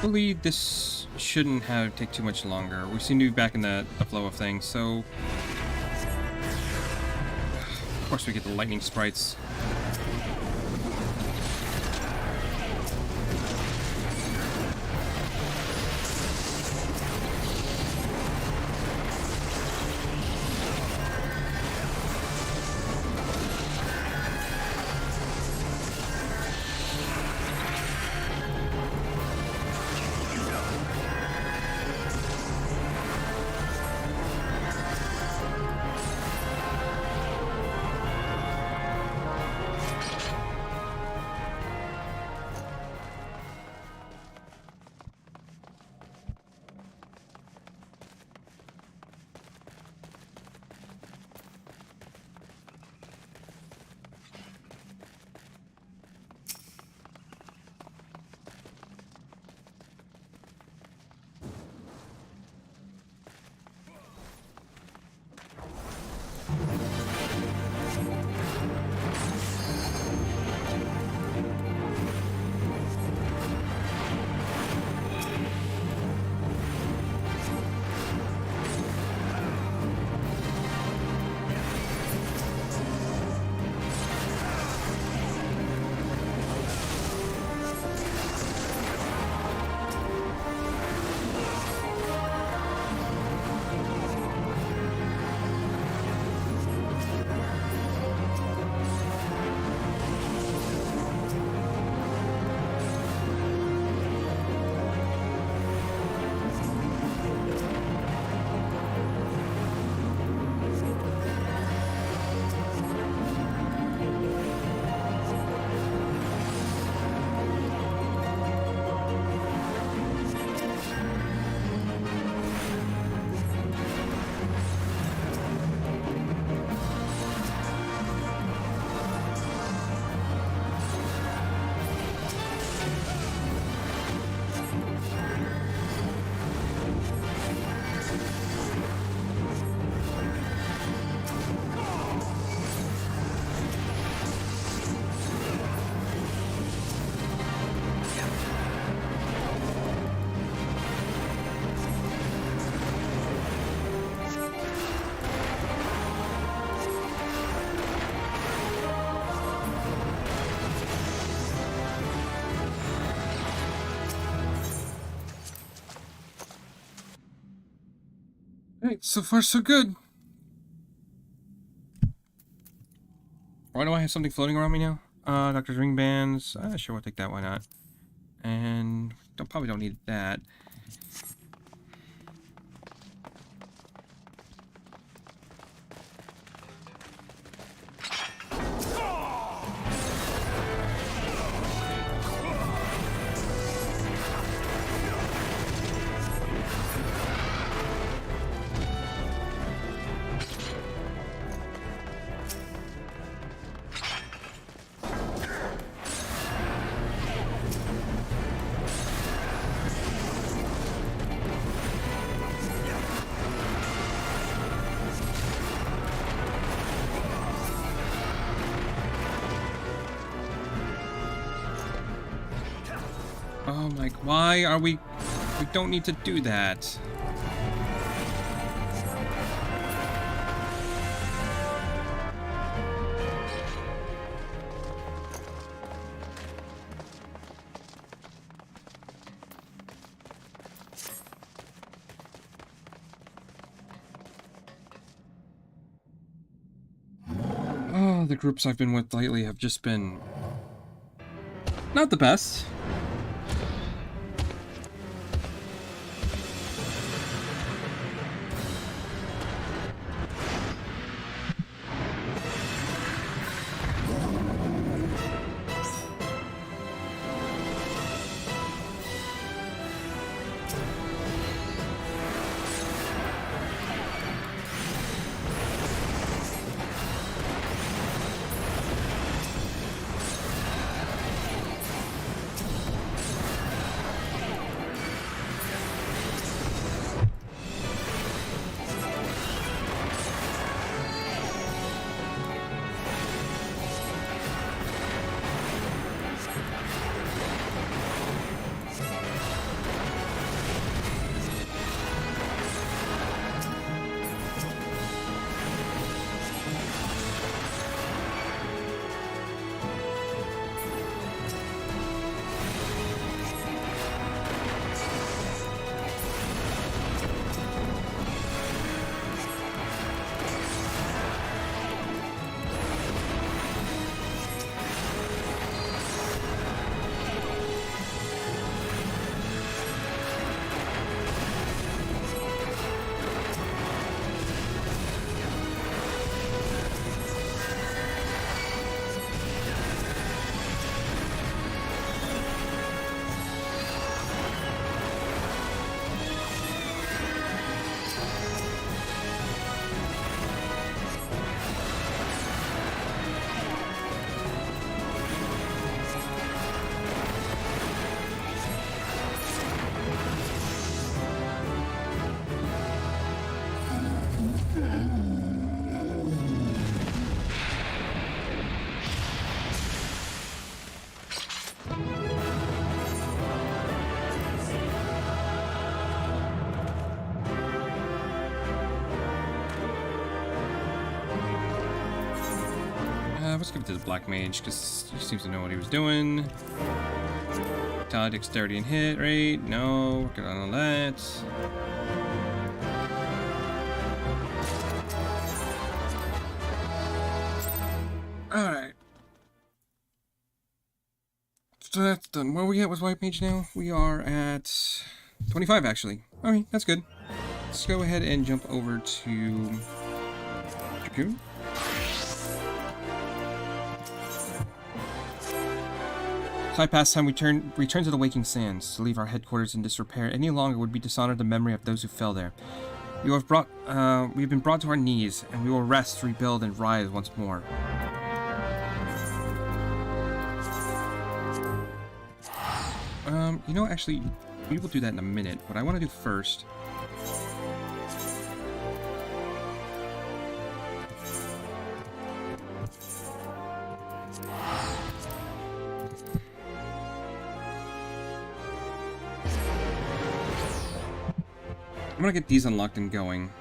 Hopefully this shouldn't take too much longer. We seem to be back in the flow of things, so... Of course we get the lightning sprites. Alright, so far so good. Why do I have something floating around me now? Doctor's ring bands. Sure, we'll take that, why not? And probably don't need that. Oh my, why are we don't need to do that. Oh, the groups I've been with lately have just been not the best. Let's give it to the Black Mage, because he seems to know what he was doing. Dexterity and hit rate. No, working on all that. Alright. So that's done. Where are we at with White Mage now? We are at 25, actually. Alright, that's good. Let's go ahead and jump over to Dragoon. High past time we return to the Waking Sands. To leave our headquarters in disrepair any longer would be dishonor the memory of those who fell there. We have been brought to our knees, and we will rest, rebuild, and rise once more. You know, actually, we will do that in a minute. What I want to do first... I'm gonna get these unlocked and going.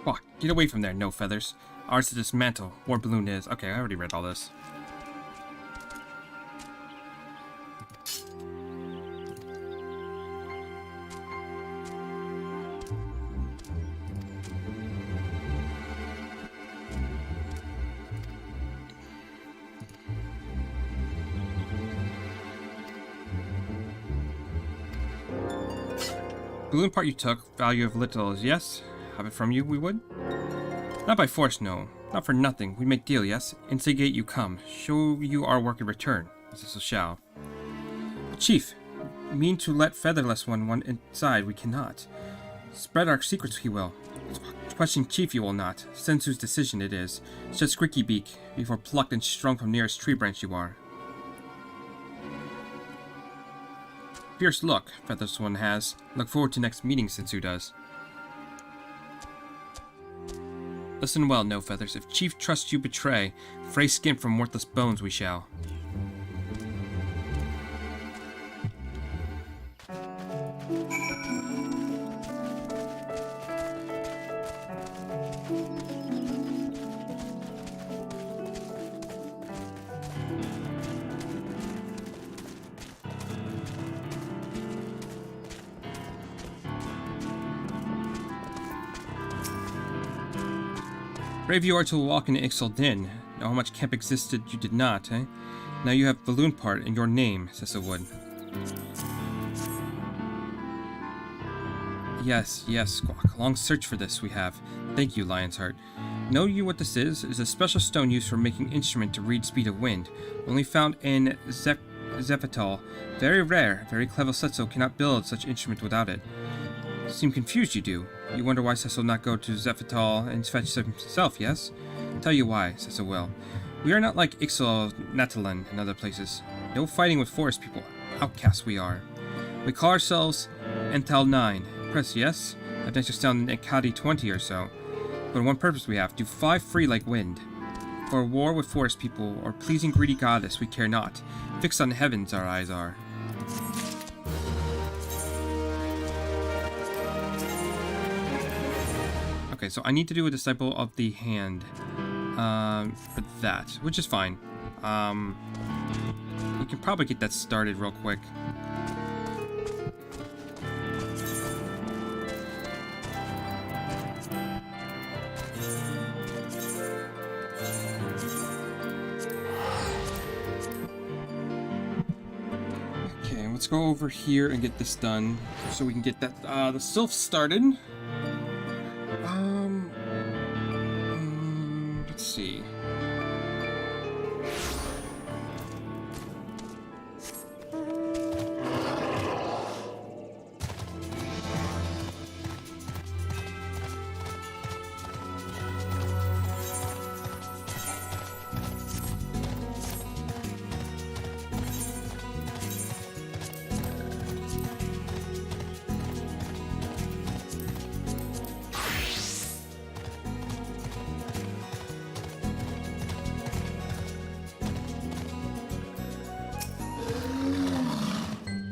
Oh, get away from there, no feathers. Ours to dismantle. War balloon is. Okay, I already read all this. Balloon part you took, value of little is yes. Have it from you, we would? Not by force, no. Not for nothing. We make deal, yes? Instigate you come. Show you our work in return. This shall. Chief, mean to let featherless one inside, we cannot. Spread our secrets he will. Question Chief you will not. Sensu's decision it is. Just Squeaky Beak, before plucked and strung from nearest tree branch you are. Fierce look, featherless one has. Look forward to next meeting, Sensu does. Listen well, no feathers. If Chief trusts you betray, fray skin from worthless bones we shall. Brave you are to walk in Ixal Din. Know how much camp existed you did not, eh? Now you have balloon part in your name, Cecil Wood. Yes, Squawk. Long search for this we have. Thank you, Lion's Heart. Know you what this is? It is a special stone used for making instrument to read speed of wind. Only found in Zephytal. Very rare. Very clever Cecil cannot build such instrument without it. Seem confused you do. You wonder why Cecil not go to Zephytal and fetch himself, yes? Tell you why, Cecil will. We are not like Ixal, Natalan, and other places. No fighting with forest people. Outcasts we are. We call ourselves Enthal 9. Press yes? Adventures down in Ekadi 20 or so. But one purpose we have, do fly free like wind. For war with forest people, or pleasing greedy goddess, we care not. Fixed on heavens our eyes are. Okay, so I need to do a Disciple of the Hand for that, which is fine. We can probably get that started real quick. Okay, let's go over here and get this done so we can get that the sylph started. Let's see.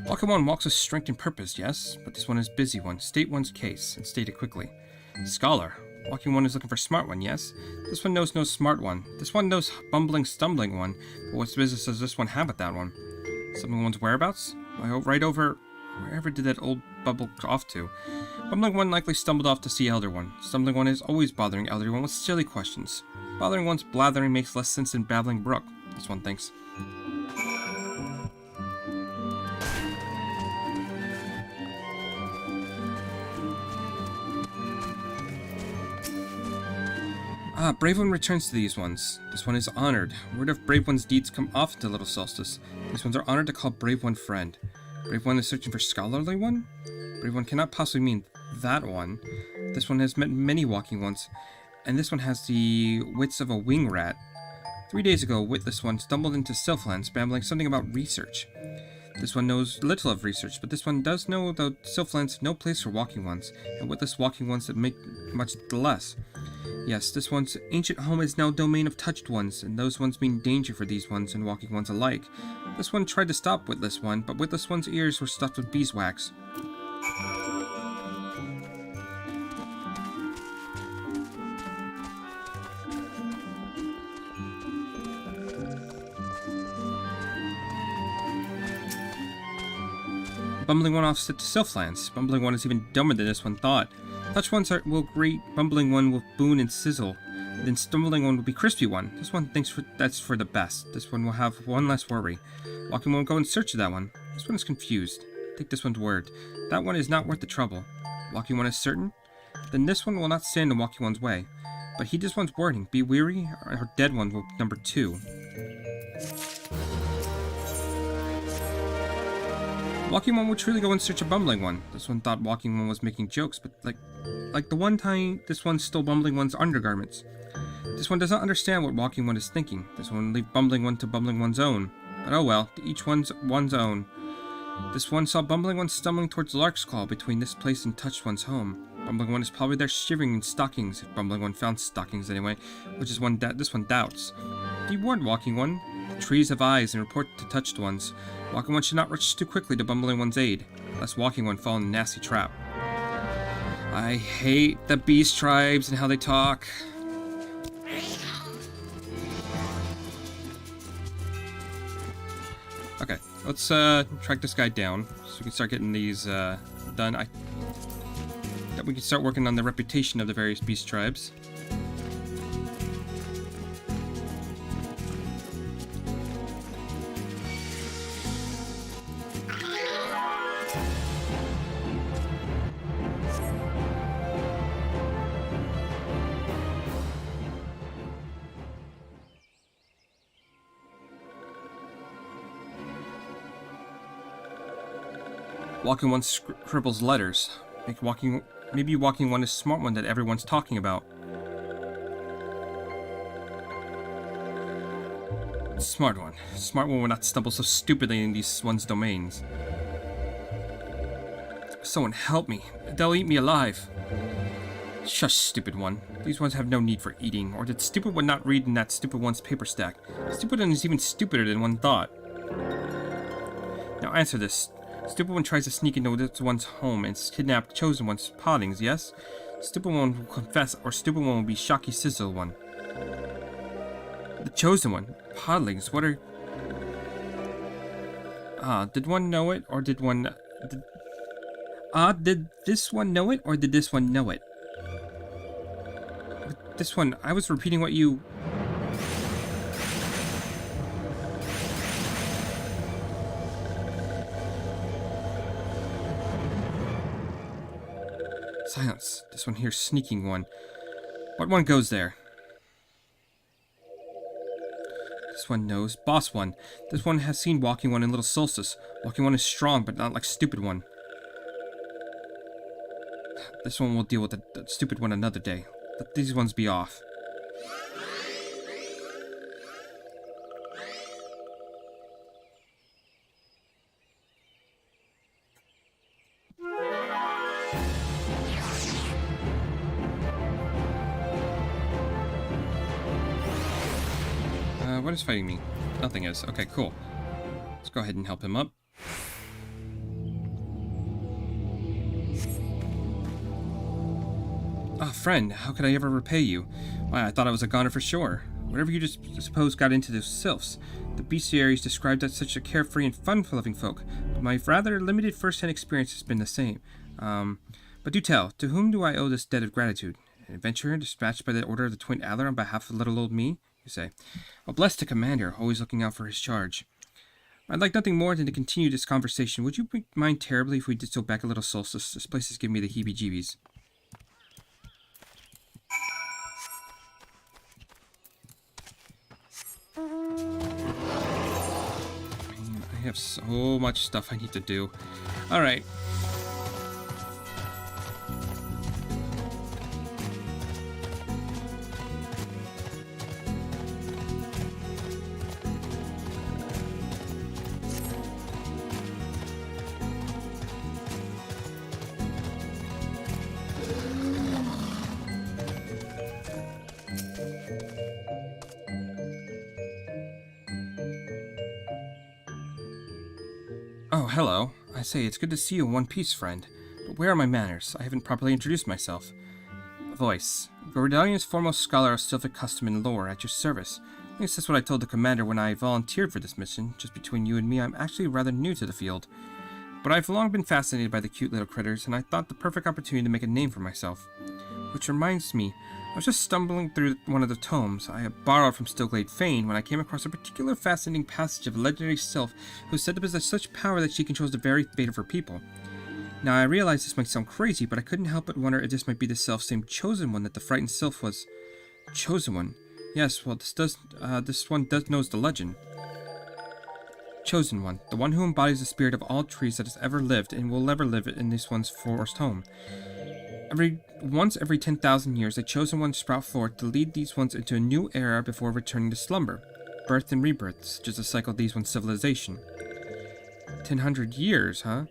Walking one walks with strength and purpose, yes, but this one is busy one. State one's case, and state it quickly. Scholar. Walking one is looking for smart one, yes? This one knows no smart one. This one knows bumbling, stumbling one. But what business does this one have with that one? Stumbling one's whereabouts? Why, right over... Wherever did that old bubble off to? Bumbling one likely stumbled off to see Elder One. Stumbling one is always bothering Elder One with silly questions. Bothering one's blathering makes less sense than babbling brook, this one thinks. Ah, Brave One returns to these ones. This one is honored. Word of Brave One's deeds come often to Little Solstice. These ones are honored to call Brave One friend. Brave One is searching for Scholarly One? Brave One cannot possibly mean that one. This one has met many walking ones, and this one has the wits of a wing rat. 3 days ago, Witless One stumbled into Sylphlands, babbling something about research. This one knows little of research, but this one does know that Sylphlands have no place for walking ones, and witless walking ones that make much less. Yes, this one's ancient home is now domain of touched ones, and those ones mean danger for these ones and walking ones alike. This one tried to stop Witless One, but Witless One's ears were stuffed with beeswax. Bumbling One offset to Sylphlands. Bumbling One is even dumber than this one thought. Touch ones will greet Bumbling One with boon and sizzle. Then Stumbling One will be Crispy One. This one thinks that's for the best. This one will have one less worry. Walking One will go in search of that one. This one is confused. Take this one's word. That one is not worth the trouble. Walking One is certain? Then this one will not stand in Walking One's way. But heed this one's wording. Be weary, or Dead One will number 2. Walking One would truly go in search of Bumbling One. This one thought Walking One was making jokes, but like the one time this one stole Bumbling One's undergarments. This one does not understand what Walking One is thinking. This one will leave Bumbling One to Bumbling One's own. But oh well, to each one's own. This one saw Bumbling One stumbling towards Lark's Claw between this place and Touched One's home. Bumbling One is probably there shivering in stockings, if Bumbling One found stockings anyway, which is one this one doubts. Be warned, Walking One. The trees have eyes and report to Touched Ones. Walking One should not rush too quickly to Bumbling One's aid, lest Walking One fall in a nasty trap. I hate the beast tribes and how they talk. Okay, let's track this guy down so we can start getting these done. We can start working on the reputation of the various beast tribes. Walking One scribbles letters. Maybe Walking One is smart one that everyone's talking about. Smart one. Smart one will not stumble so stupidly in these one's domains. Someone help me. They'll eat me alive. Shush, stupid one. These ones have no need for eating, or did stupid one not read in that stupid one's paper stack? Stupid one is even stupider than one thought. Now answer this. Stupid One tries to sneak into this one's home and kidnap Chosen One's pottings, yes? Stupid One will confess, or Stupid One will be Shocky Sizzle One. The Chosen One. Podlings, what are... did one know it, or did one... did this one know it, or did this one know it? But this one, I was repeating what you... Silence. This one here, sneaking one. What one goes there? This one knows. Boss one. This one has seen Walking One in Little Solstice. Walking One is strong, but not like Stupid One. This one will deal with the Stupid One another day. Let these ones be off. What is fighting me? Nothing is. Okay, cool. Let's go ahead and help him up. Ah, friend, how could I ever repay you? Why, I thought I was a goner for sure. Whatever you just suppose got into those sylphs. The bestiaries described as such a carefree and fun-loving folk, but my rather limited first-hand experience has been the same. But do tell, to whom do I owe this debt of gratitude? An adventurer dispatched by the order of the Twin Adler on behalf of little old me? You say. Well, bless the commander, always looking out for his charge. I'd like nothing more than to continue this conversation. Would you mind terribly if we did so back a little solstice? This place is giving me the heebie-jeebies. I have so much stuff I need to do. Alright. Oh, hello. I say, it's good to see you in one piece, friend. But where are my manners? I haven't properly introduced myself. Voice. Garudalian's foremost scholar of Sylphic custom and lore, at your service. At least that's what I told the commander when I volunteered for this mission. Just between you and me, I'm actually rather new to the field. But I've long been fascinated by the cute little critters, and I thought the perfect opportunity to make a name for myself. Which reminds me, I was just stumbling through one of the tomes I had borrowed from Stillglade Fane when I came across a particular fascinating passage of a legendary sylph who is said to possess such power that she controls the very fate of her people. Now, I realize this might sound crazy, but I couldn't help but wonder if this might be the self-same Chosen One that the frightened sylph was. Chosen One? Yes, well, this one knows the legend. Chosen One, the one who embodies the spirit of all trees that has ever lived and will ever live in this one's forest home. Once every 10,000 years, a Chosen One sprout forth to lead these ones into a new era before returning to slumber. Birth and rebirth, such as the cycle of these one's civilization. 1,000 years, huh?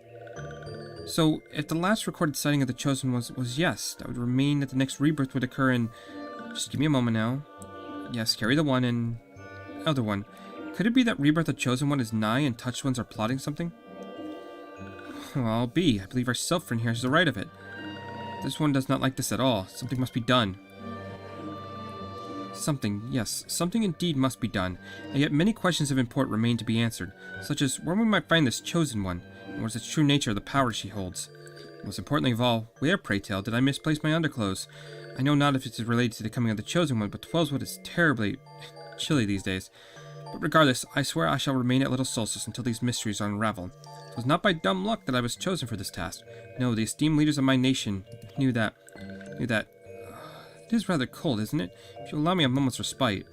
So, if the last recorded sighting of the Chosen was yes, that would remain that the next rebirth would occur in... Just give me a moment now. Yes, carry the one and... Other one. Could it be that rebirth of Chosen One is nigh and touched ones are plotting something? Well, I'll be. I believe our self friend here has the right of it. This one does not like this at all. Something must be done. Something, yes, something indeed must be done, and yet many questions of import remain to be answered, such as where we might find this Chosen One, and what is the true nature of the power she holds. Most importantly of all, where, pray tell, did I misplace my underclothes? I know not if it is related to the coming of the Chosen One, but 12's is terribly chilly these days. But regardless, I swear I shall remain at Little Solstice until these mysteries are unraveled. It was not by dumb luck that I was chosen for this task. No, the esteemed leaders of my nation knew that... It is rather cold, isn't it? If you'll allow me a moment's respite.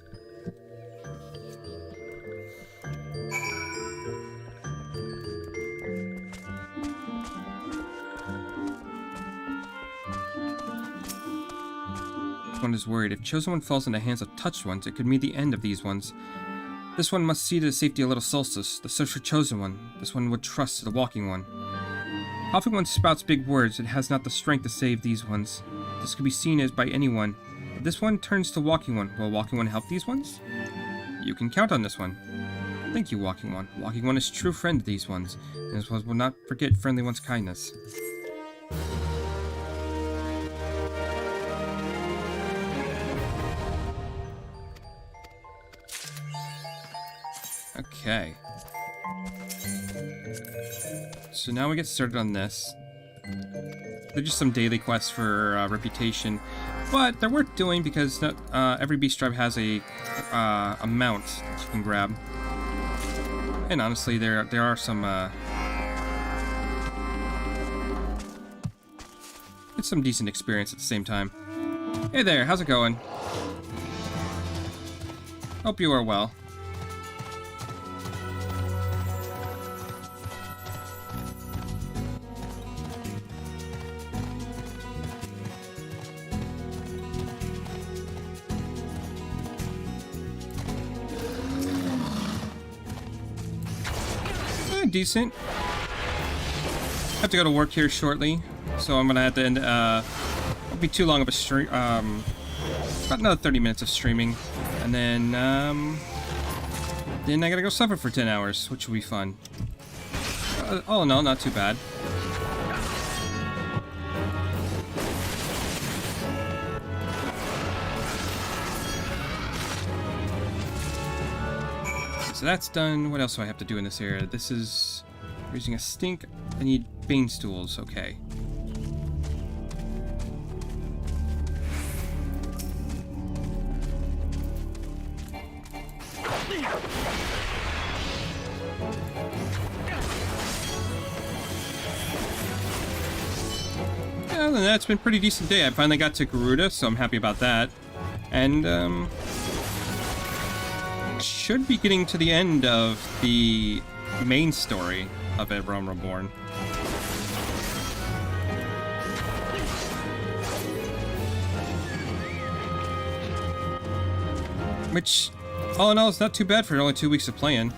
One is worried. If Chosen One falls into the hands of touched ones, it could mean the end of these ones. This one must see to the safety of Little Solstice, the search for Chosen One. This one would trust the Walking One. Often one spouts big words, it has not the strength to save these ones. This could be seen as by anyone. If this one turns to Walking One, will Walking One help these ones? You can count on this one. Thank you, Walking One. Walking One is true friend to these ones, and this one will not forget friendly one's kindness. Okay. So now we get started on this. They're just some daily quests for reputation, but they're worth doing because not, every beast tribe has a mount that you can grab. And honestly, there are some it's some decent experience at the same time. Hey there, how's it going? Hope you are well. Decent. I have to go to work here shortly, so I'm gonna have to end. Won't be too long of a stream. About another 30 minutes of streaming, and then I gotta go suffer for 10 hours, which will be fun. All in all, not too bad. So that's done. What else do I have to do in this area? This is using a stink. I need bane stools. Okay. Other than that, it's been a pretty decent day. I finally got to Garuda, so I'm happy about that. And should be getting to the end of the main story of A Realm Reborn. Which, all in all, is not too bad for only 2 weeks of playing.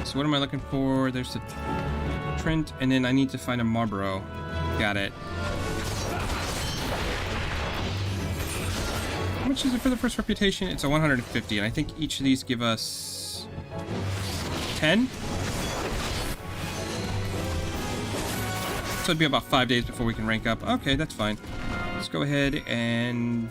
So what am I looking for? There's the Trent, and then I need to find a Marlboro. Got it. How much is it for the first reputation? It's a 150, and I think each of these give us 10? So it'd be about 5 days before we can rank up. Okay, that's fine. Let's go ahead and...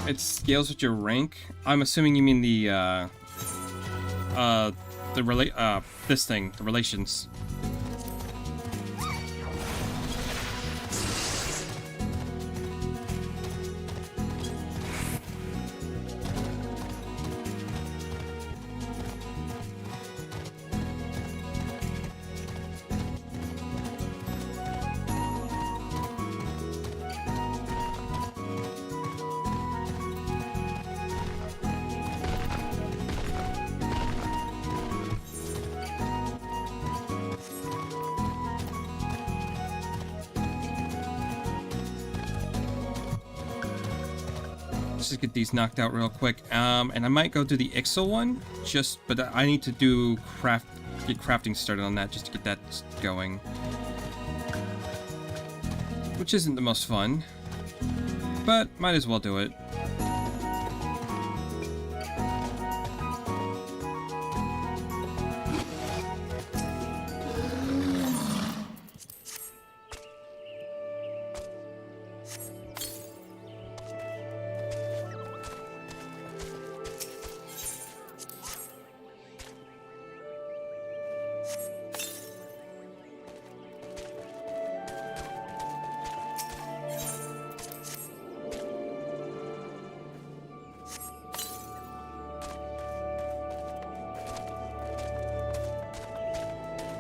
It scales with your rank. I'm assuming you mean the this thing, the relations. Just get these knocked out real quick, and I might go do the Ixal one, but I need to get crafting started on that just to get that going, which isn't the most fun, but might as well do it.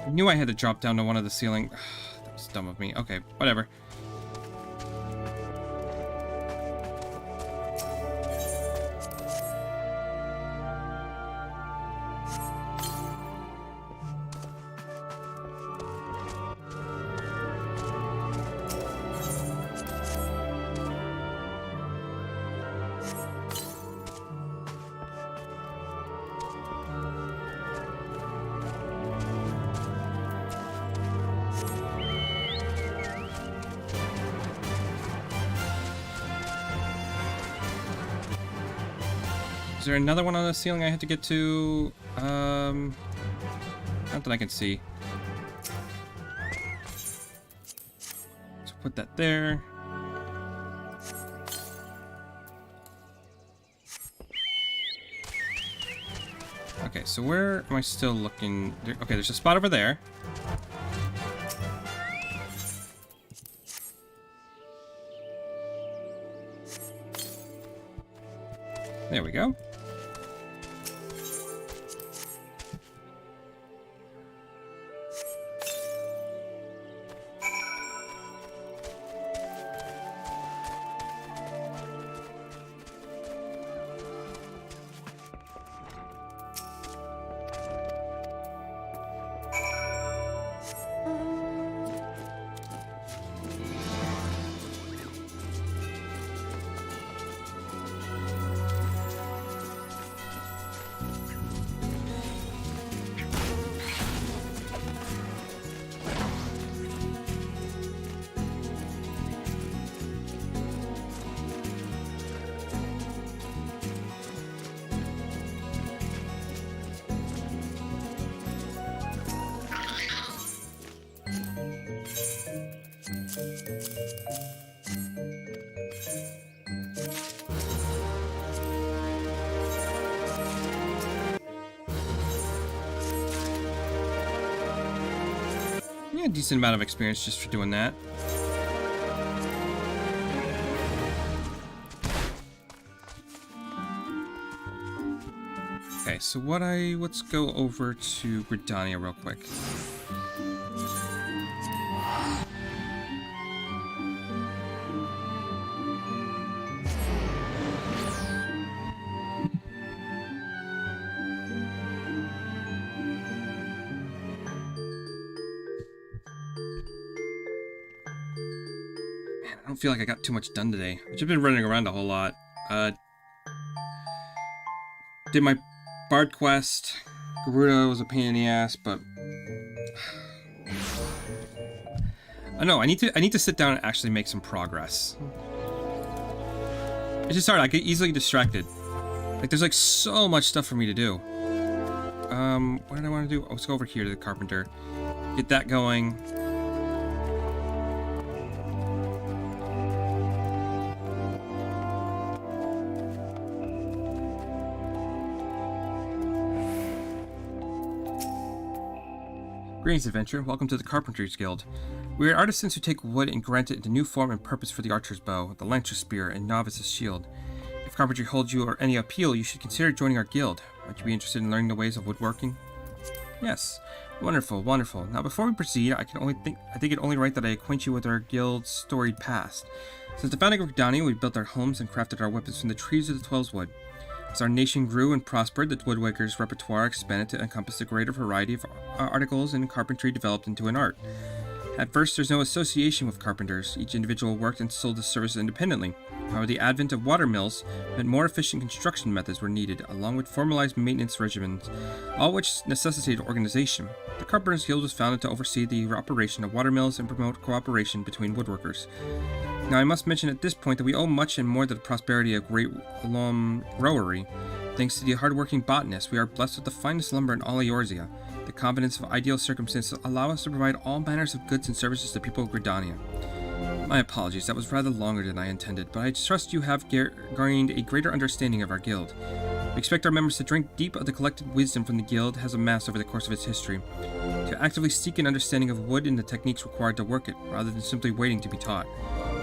I knew I had to drop down to one of the ceiling. That was dumb of me. Okay, whatever. Is there another one on the ceiling I had to get to? Not that I can see. So put that there. Okay, so where am I still looking? Okay, there's a spot over there. There we go. Yeah, a decent amount of experience just for doing that. Okay, so let's go over to Gridania real quick. I don't feel like I got too much done today. I've just been running around a whole lot. Did my Bard quest. Garuda was a pain in the ass, but I know I need to sit down and actually make some progress. It's just hard. I get easily distracted. Like there's like so much stuff for me to do. What did I want to do? Oh, let's go over here to the carpenter. Get that going. Greetings, adventurer. Welcome to the Carpenters Guild. We are artisans who take wood and grant it into new form and purpose for the archer's bow, the lancer's spear, and novice's shield. If carpentry holds you or any appeal, you should consider joining our guild. Might you be interested in learning the ways of woodworking? Yes. Wonderful, wonderful. Now, before we proceed, I think it only right that I acquaint you with our guild's storied past. Since the founding of Gridania, we built our homes and crafted our weapons from the trees of the Twelveswood. As our nation grew and prospered, the woodworker's repertoire expanded to encompass a greater variety of articles, and carpentry developed into an art. At first, there's no association with carpenters. Each individual worked and sold his services independently. However, the advent of water mills meant more efficient construction methods were needed, along with formalized maintenance regimens, all which necessitated organization. The Carpenters Guild was founded to oversee the operation of water mills and promote cooperation between woodworkers. Now, I must mention at this point that we owe much and more to the prosperity of Great Alum Rowery. Thanks to the hardworking botanists, we are blessed with the finest lumber in all Eorzea. The confidence of ideal circumstances allow us to provide all manners of goods and services to people of Gridania. My apologies, that was rather longer than I intended, but I trust you have gained a greater understanding of our guild. We expect our members to drink deep of the collected wisdom from the guild has amassed over the course of its history, to actively seek an understanding of wood and the techniques required to work it, rather than simply waiting to be taught.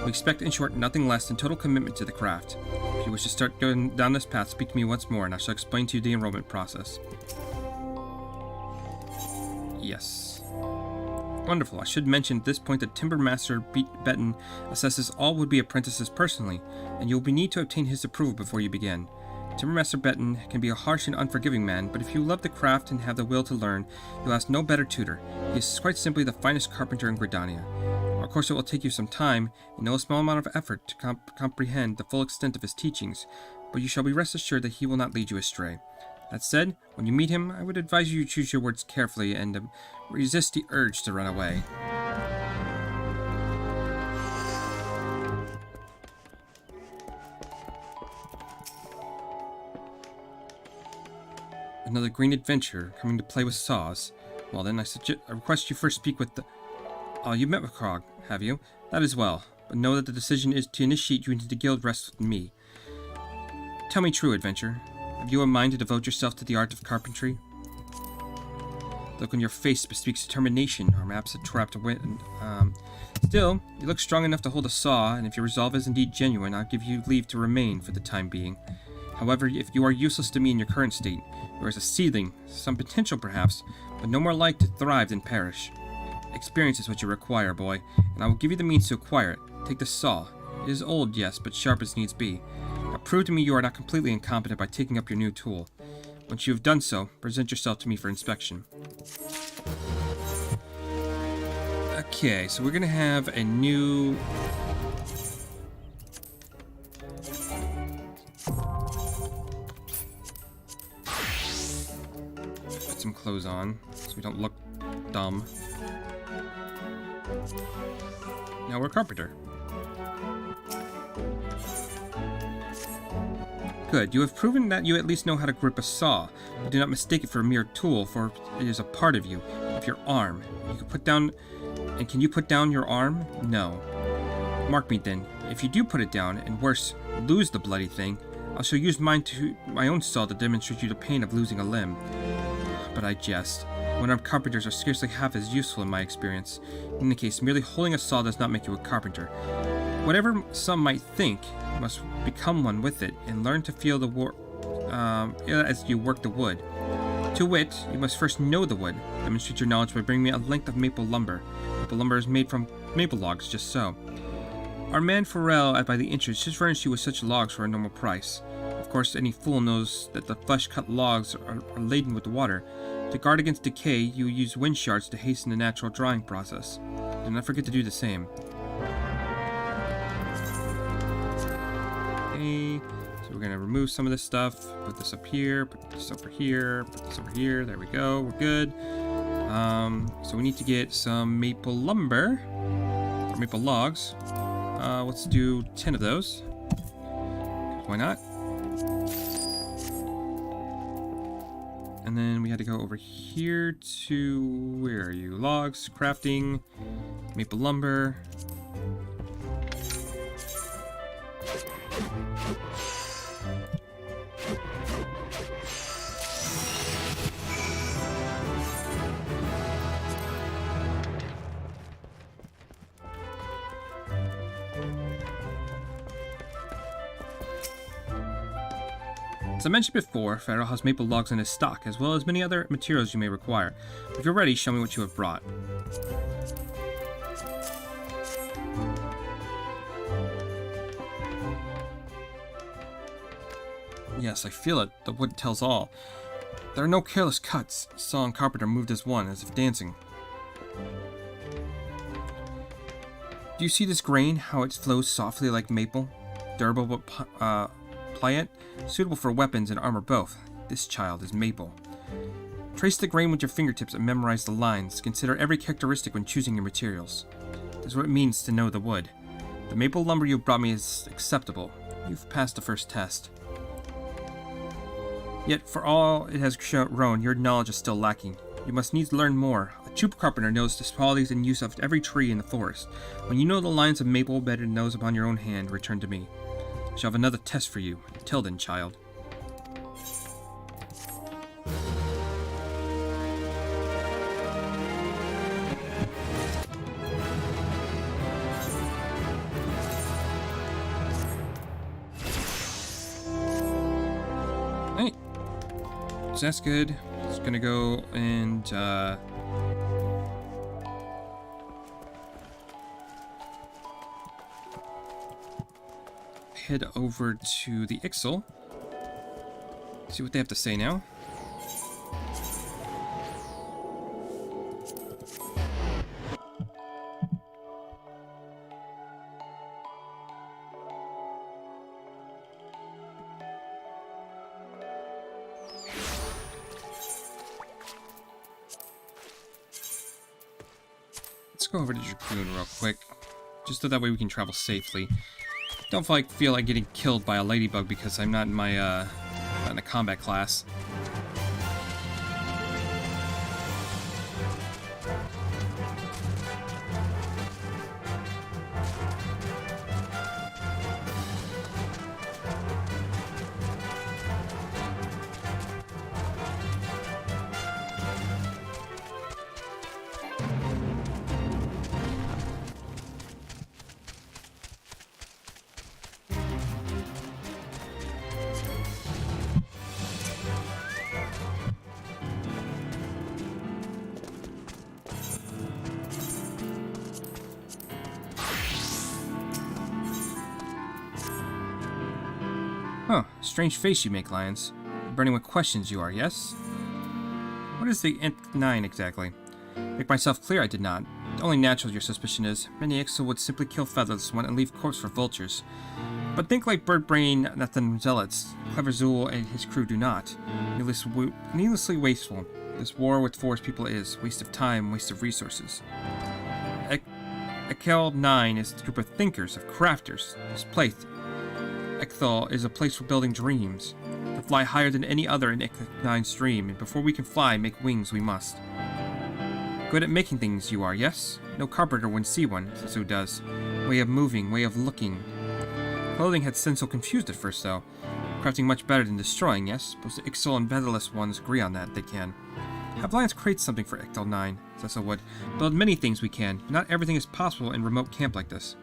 We expect, in short, nothing less than total commitment to the craft. If you wish to start going down this path, speak to me once more, and I shall explain to you the enrollment process. Yes. Wonderful. I should mention at this point that Timber Master Betten assesses all would-be apprentices personally, and you will need to obtain his approval before you begin. Timbermaster Betten can be a harsh and unforgiving man, but if you love the craft and have the will to learn, you'll ask no better tutor. He is quite simply the finest carpenter in Gridania. Of course, it will take you some time and no small amount of effort to comprehend the full extent of his teachings, but you shall be rest assured that he will not lead you astray. That said, when you meet him, I would advise you to choose your words carefully and resist the urge to run away. Another green adventure coming to play with saws. Well then, I request you first speak with the... Oh, you met with Krog, have you? That is well, but know that the decision is to initiate you into the guild rests with me. Tell me true, adventure. Have you a mind to devote yourself to the art of carpentry? The look on your face bespeaks determination, or perhaps a trap to win. Still, you look strong enough to hold a saw, and if your resolve is indeed genuine, I'll give you leave to remain for the time being. However, if you are useless to me in your current state, you are as a seedling, some potential perhaps, but no more like to thrive than perish. Experience is what you require, boy, and I will give you the means to acquire it. Take the saw. It is old, yes, but sharp as needs be. Now prove to me you are not completely incompetent by taking up your new tool. Once you have done so, present yourself to me for inspection. Okay, so we're gonna have a new... Put some clothes on, so we don't look dumb. Now we're a carpenter. Good, you have proven that you at least know how to grip a saw, but do not mistake it for a mere tool, for it is a part of you, of your arm. You can put down... And can you put down your arm? No. Mark me then, if you do put it down, and worse, lose the bloody thing, I shall use my own saw to demonstrate you the pain of losing a limb. But I jest. One-armed carpenters are scarcely half as useful in my experience. In any case, merely holding a saw does not make you a carpenter. Whatever some might think, you must become one with it, and learn to feel the as you work the wood. To wit, you must first know the wood. Demonstrate your knowledge by bringing me a length of maple lumber. Maple lumber is made from maple logs, just so. Our man Pharrell, by the inches, should furnish you with such logs for a normal price. Of course, any fool knows that the flesh-cut logs are laden with water. To guard against decay, you use wind shards to hasten the natural drying process. Do not forget to do the same. Okay, so we're gonna remove some of this stuff, put this up here, put this over here, put this over here, there we go, we're good. So we need to get some maple lumber, or maple logs. Let's do 10 of those. Why not? And then we had to go over here to, where are you? Logs, crafting, maple lumber. As I mentioned before, Pharaoh has maple logs in his stock, as well as many other materials you may require. If you're ready, show me what you have brought. Yes, I feel it. The wood tells all. There are no careless cuts. Saw and carpenter moved as one, as if dancing. Do you see this grain, how it flows softly like maple? Durable but pliant, suitable for weapons and armor both. This child is maple. Trace the grain with your fingertips and memorize the lines. Consider every characteristic when choosing your materials. This is what it means to know the wood. The maple lumber you brought me is acceptable. You've passed the first test. Yet, for all it has grown, your knowledge is still lacking. You must needs learn more. A true carpenter knows the qualities and use of every tree in the forest. When you know the lines of maple better than those upon your own hand, return to me. I shall have another test for you. Until then, child. Hey. So that's good. It's gonna go and head over to the Ixal. See what they have to say now. Let's go over to Dragoon real quick, just so that way we can travel safely. Don't feel like getting killed by a ladybug because I'm not in my not in a combat class. Huh, strange face you make, Lions. Burning with questions you are, yes? What is the Nth 9 exactly? Make myself clear, I did not. Only natural your suspicion is. Many Ixal would simply kill Featherless One and leave corpse for vultures. But think like Birdbrain Nathan Zealots. Clever Zool and his crew do not. Needlessly wasteful. This war with forest people is. Waste of time, waste of resources. Ekel 9 is a group of thinkers, of crafters. This place, Ixal, is a place for building dreams. To fly higher than any other in Ixal 9's dream, and before we can fly, make wings we must. Good at making things you are, yes? No carpenter would see one, Zazu does. Way of moving, way of looking. Clothing had Senso confused at first, though. Crafting much better than destroying, yes? Both the Ixal and Featherless ones agree on that, they can. Have Lions create something for Ixal 9, Zazu would. Build many things we can, but not everything is possible in remote camp like this.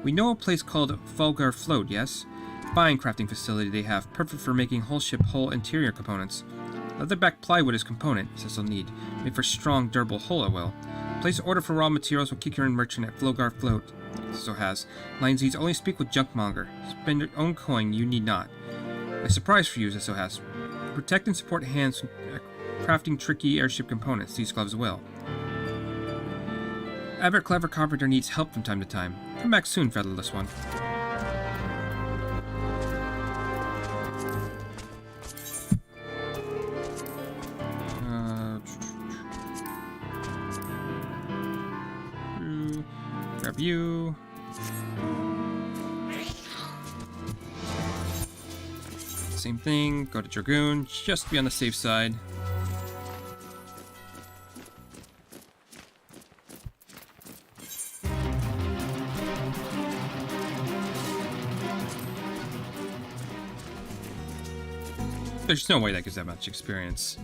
We know a place called Fulgar Float, yes? Fine crafting facility they have, perfect for making whole ship whole interior components. Leatherback plywood is component, says they'll need, made for strong, durable hull it will. Place order for raw materials will kick your in merchant at Fulgar Float, so has. Lions needs only speak with Junkmonger. Spend your own coin, you need not. A surprise for you, Zesso has. Protect and support hands crafting tricky airship components, these gloves will. Ever clever carpenter needs help from time to time. Come back soon, Featherless One. Grab you. Same thing, go to Dragoon, just to be on the safe side. There's no way that gives that much experience.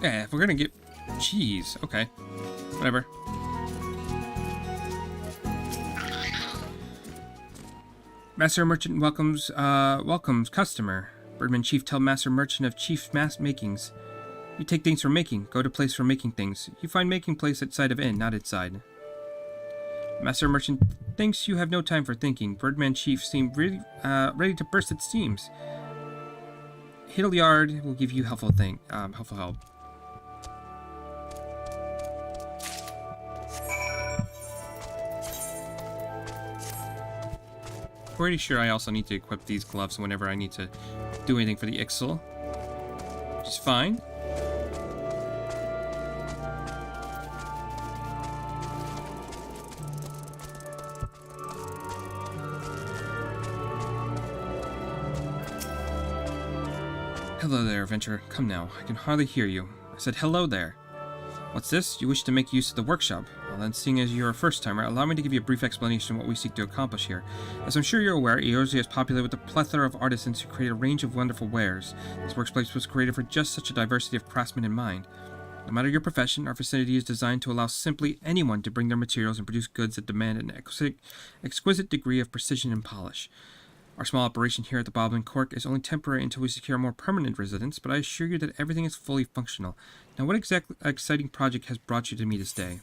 Yeah, if we're gonna get cheese, okay. Whatever. Master Merchant welcomes customer. Birdman Chief tell Master Merchant of Chief Mass Makings. You take things for making, go to place for making things. You find making place outside of inn, not inside. Master Merchant thinks you have no time for thinking. Birdman Chief seemed really ready to burst its seams. Hilliard will give you helpful help. Pretty sure I also need to equip these gloves whenever I need to do anything for the Ixal, which is fine. Hello there, Adventurer. Come now, I can hardly hear you. I said hello there. What's this? You wish to make use of the workshop? Well then, seeing as you're a first-timer, allow me to give you a brief explanation of what we seek to accomplish here. As I'm sure you're aware, Eorzea is populated with a plethora of artisans who create a range of wonderful wares. This workplace was created for just such a diversity of craftsmen in mind. No matter your profession, our facility is designed to allow simply anyone to bring their materials and produce goods that demand an exquisite degree of precision and polish. Our small operation here at the Boblin Cork is only temporary until we secure a more permanent residence, but I assure you that everything is fully functional. Now, what exactly exciting project has brought you to me this day?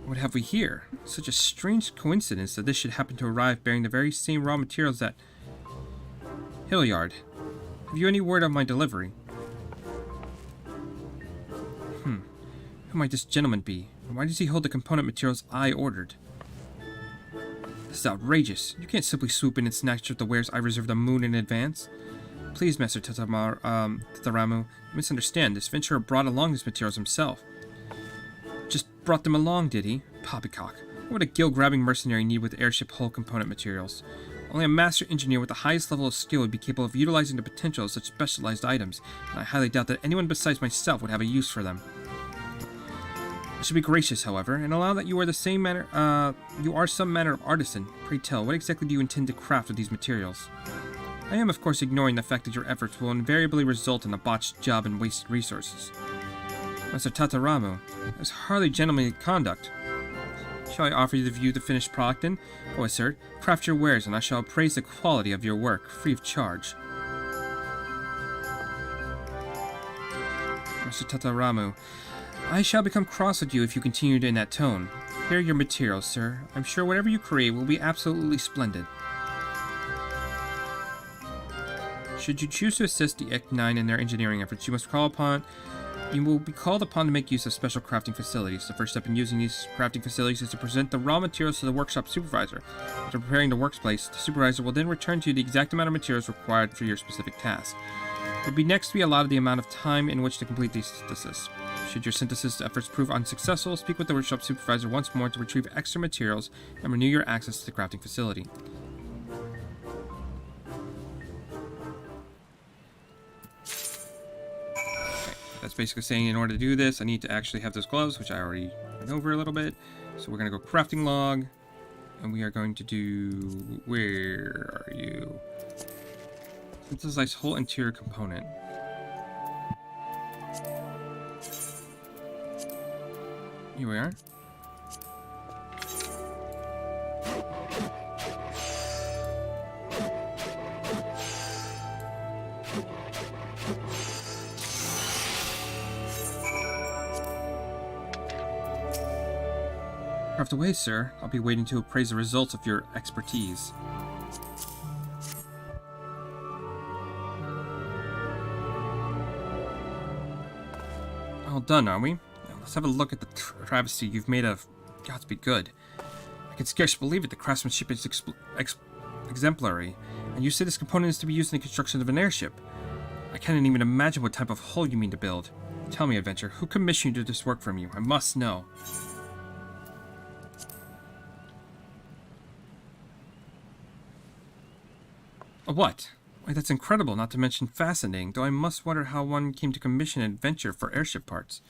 What have we here? Such a strange coincidence that this should happen to arrive bearing the very same raw materials that... Hilliard, have you any word of my delivery? Who might this gentleman be? And why does he hold the component materials I ordered? This is outrageous. You can't simply swoop in and snatch up the wares I reserved the moon in advance. Please, Master Tataramu, you misunderstand. This venturer brought along these materials himself. Just brought them along, did he? Poppycock. What would a gill-grabbing mercenary need with airship hull component materials? Only a master engineer with the highest level of skill would be capable of utilizing the potential of such specialized items, and I highly doubt that anyone besides myself would have a use for them. I should be gracious, however, and allow that you are some manner of artisan. Pray tell, what exactly do you intend to craft with these materials? I am, of course, ignoring the fact that your efforts will invariably result in a botched job and wasted resources. Master Tataramu, that is hardly gentlemanly conduct. Shall I offer you the finished product then? Oh, sir, craft your wares, and I shall appraise the quality of your work, free of charge. Master Tataramu, I shall become cross with you if you continue in that tone. Here are your materials, sir. I'm sure whatever you create will be absolutely splendid. Should you choose to assist the Ek-9 in their engineering efforts, you will be called upon to make use of special crafting facilities. The first step in using these crafting facilities is to present the raw materials to the workshop supervisor. After preparing the workplace, the supervisor will then return to you the exact amount of materials required for your specific task. It will be next to be allotted the amount of time in which to complete the synthesis. Should your synthesis efforts prove unsuccessful, speak with the workshop supervisor once more to retrieve extra materials and renew your access to the crafting facility. Okay, that's basically saying in order to do this, I need to actually have those gloves, which I already went over a little bit. So we're going to go crafting log, and we are going to do... Where are you? Synthesize whole interior component. Here we are. Craft away, sir. I'll be waiting to appraise the results of your expertise. All done, are we? Let's have a look at the travesty you've made of Godspeed Good. I can scarce believe it. The craftsmanship is exemplary. And you say this component is to be used in the construction of an airship. I can't even imagine what type of hull you mean to build. Tell me, adventurer, who commissioned you to do this work from you? I must know. A what? Why, that's incredible, not to mention fascinating, though I must wonder how one came to commission an adventure for airship parts.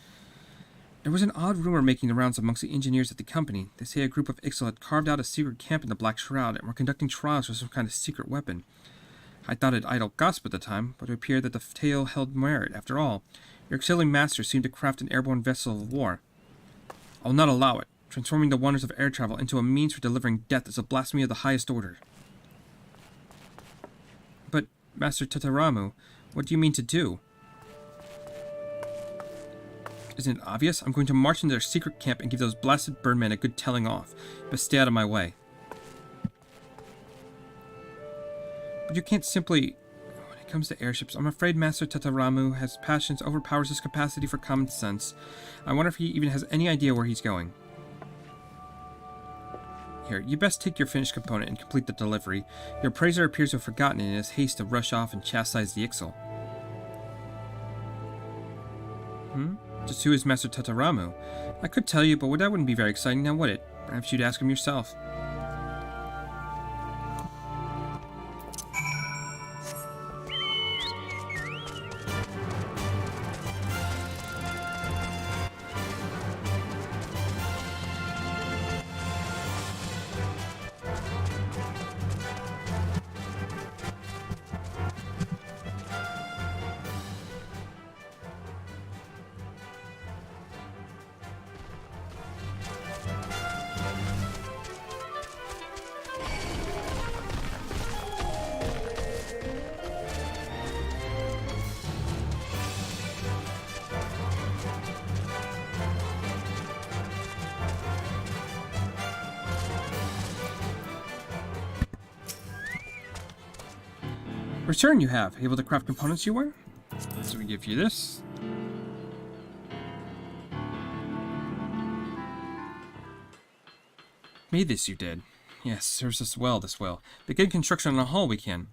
There was an odd rumor making the rounds amongst the engineers at the company. They say a group of Ixal had carved out a secret camp in the Black Shroud and were conducting trials for some kind of secret weapon. I thought it idle gossip at the time, but it appeared that the tale held merit after all. Your Ixalian master seemed to craft an airborne vessel of war. I will not allow it. Transforming the wonders of air travel into a means for delivering death is a blasphemy of the highest order. But, Master Tataramu, what do you mean to do? Isn't it obvious? I'm going to march into their secret camp and give those blasted birdmen a good telling off. But stay out of my way. But you can't simply... When it comes to airships, I'm afraid Master Tataramu has passions overpowers his capacity for common sense. I wonder if he even has any idea where he's going. Here, you best take your finished component and complete the delivery. Your appraiser appears to have forgotten in his haste to rush off and chastise the Ixal. Just who is Master Tataramu? I could tell you, but that wouldn't be very exciting now, would it? Perhaps you'd ask him yourself. Return you have. Able to craft components you were? So we give you this. Made this you did. Yes, serves us well, this will. Begin construction on a hull we can.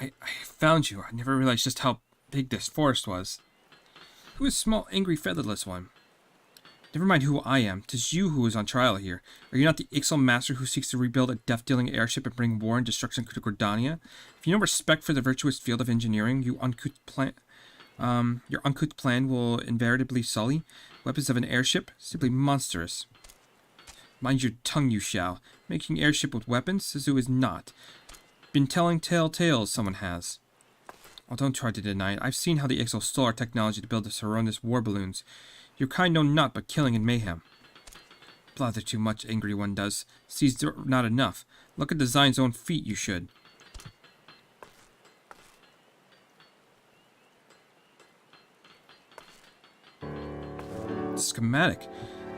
I found you. I never realized just how big this forest was. Who is small, angry, featherless one? Never mind who I am. 'Tis you who is on trial here. Are you not the Ixal master who seeks to rebuild a death-dealing airship and bring war and destruction to Gordania? If you no respect for the virtuous field of engineering, your uncouth plan will invariably sully. Weapons of an airship? Simply monstrous. Mind your tongue, you shall. Making airship with weapons? Sisu is not. Been telling tales, someone has. Oh, don't try to deny it. I've seen how the Ixal stole our technology to build the horrendous war balloons. Your kind know not but killing and mayhem. Blather too much, angry one does. Sees not enough. Look at design's own feet, you should. Schematic.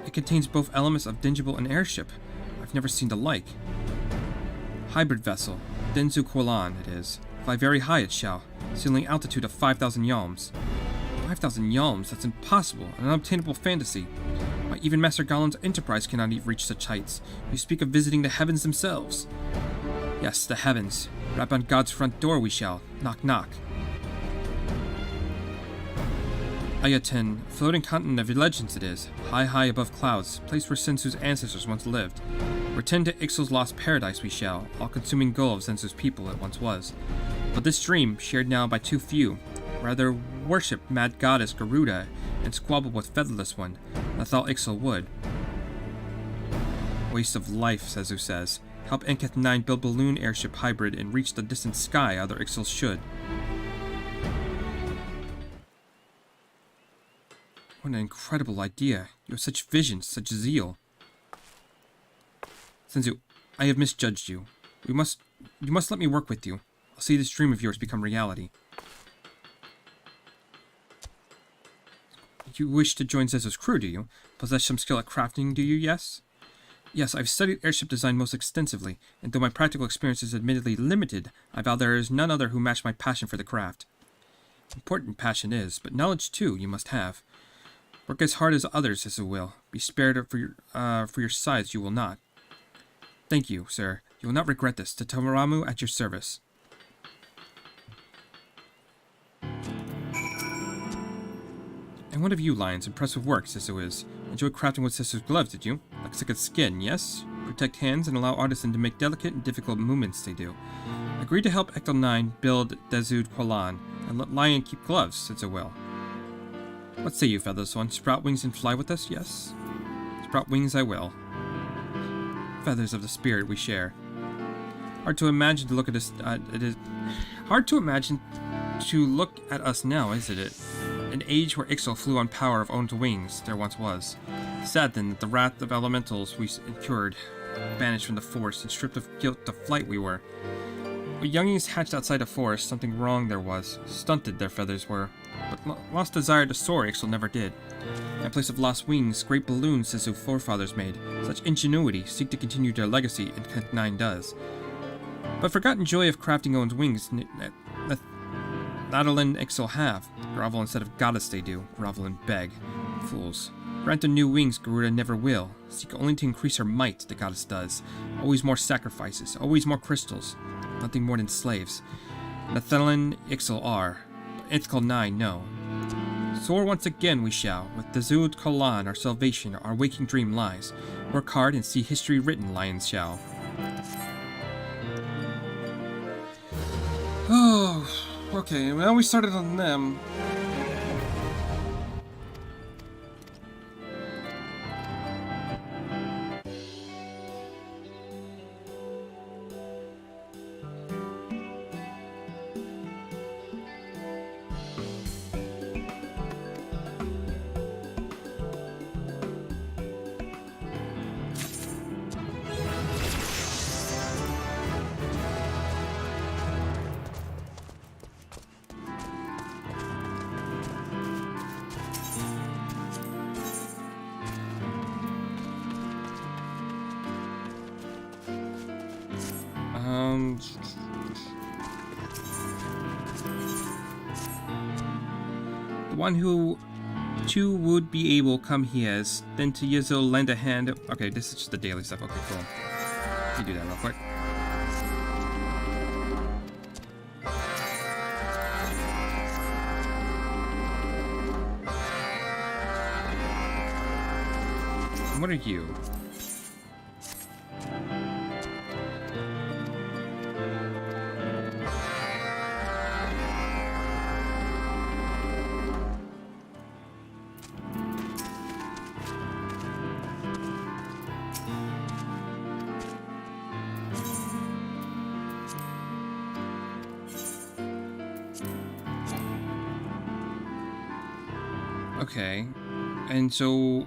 It contains both elements of dirigible and airship. I've never seen the like. Hybrid vessel. Denzu Quolan, it is. Fly very high it shall. Ceiling altitude of 5,000 yalms. 5,000 yalms? That's impossible. An unobtainable fantasy. Why, even Master Galen's Enterprise cannot even reach such heights. You speak of visiting the heavens themselves. Yes, the heavens. Rap on God's front door we shall. Knock, knock. Ayaten, floating continent of legends it is, high, high above clouds, place where Sensu's ancestors once lived. Return to Ixal's lost paradise we shall, all-consuming goal of Sensu's people it once was. But this dream, shared now by too few, rather worship mad goddess Garuda, and squabble with featherless one, that's all Ixal would. Waste of life, Sensu says. Help Enketh 9 build balloon airship hybrid and reach the distant sky, other Ixals should. What an incredible idea. You have such vision, such zeal. Sensu, I have misjudged you. You must let me work with you. I'll see this dream of yours become reality. You wish to join Zezo's crew, do you? Possess some skill at crafting, do you, yes? Yes, I've studied airship design most extensively, and though my practical experience is admittedly limited, I vow there is none other who match my passion for the craft. Important passion is, but knowledge, too, you must have. Work as hard as others, as you will. Be spared for your size, you will not. Thank you, sir. You will not regret this. To Tamaramu at your service. And what of you, Lions? Impressive work, Sisu is. Enjoyed crafting with Sisu's gloves, did you? Looks like a skin, yes? Protect hands and allow artisans to make delicate and difficult movements they do. Agree to help Ecto 9 build Dezud Qualan, and let Lion keep gloves, Sisu will. What say you, featherless one? Sprout wings and fly with us, yes? Sprout wings I will. Feathers of the spirit we share. Hard to imagine to look at us. It is hard to imagine to look at us now, isn't it? An age where Ixal flew on power of owned wings there once was. Sad then that the wrath of elementals we incurred, banished from the forest and stripped of guilt to flight we were. When youngings hatched outside a forest, something wrong there was. Stunted their feathers were. But lost desire to soar Ixal never did. In place of lost wings, great balloons Sisu forefathers made. Such ingenuity seek to continue their legacy, and Kent 9 does. But forgotten joy of crafting owned wings, Nadalin Ixal have. Grovel instead of goddess they do. Grovel and beg. Fools. Grant them new wings Garuda never will. Seek only to increase her might, the goddess does. Always more sacrifices, always more crystals. Nothing more than slaves. Nathalin Ixal are. Ixal 9 no. Soar once again we shall. With Dezud Kolan our salvation, our waking dream lies. Work hard and see history written, lions shall. Oh, okay, well we started on them. The one who two would be able come here, then to Yizzle lend a hand. Okay, this is just the daily stuff. Okay, cool. Let me do that real quick. And what are you? Okay, and so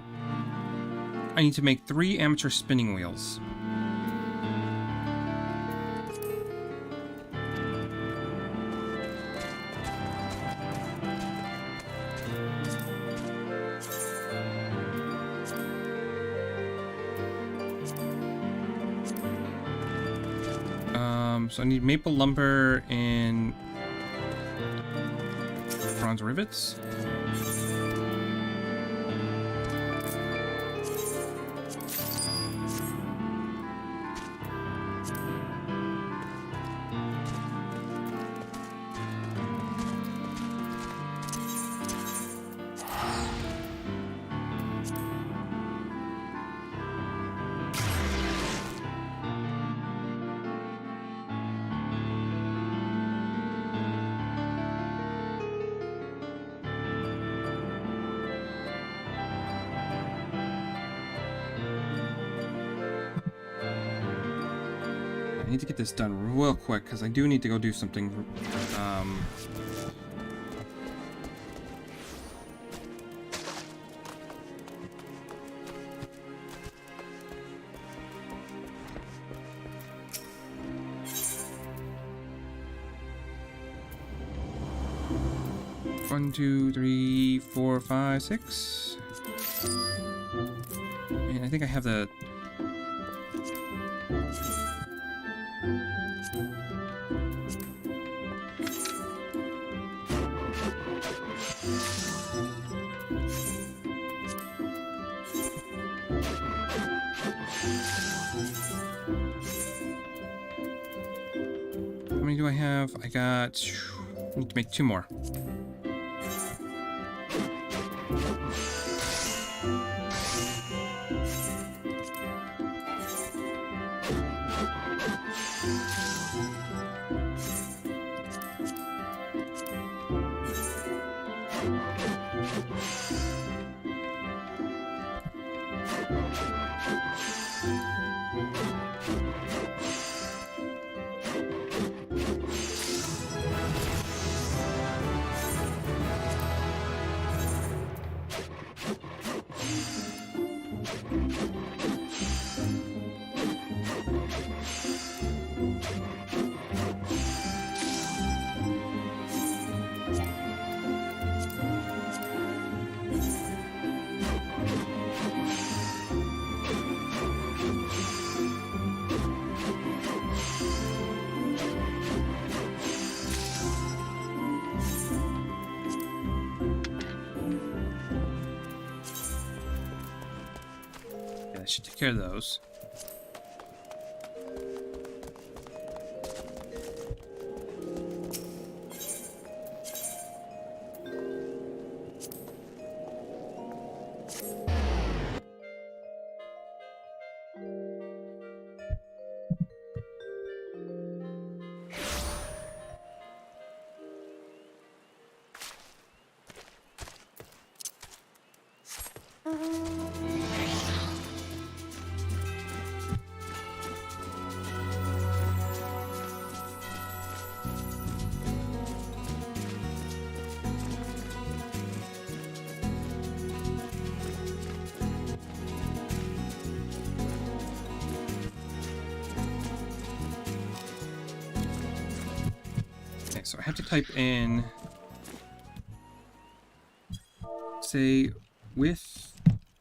I need to make 3 amateur spinning wheels. So I need maple lumber and bronze rivets. I need to get this done real quick because I do need to go do something. One, two, three, four, five, six. And I think I have the. How many do I have? I got. I need to make 2 more. I should take care of those. So I have to type in, say, with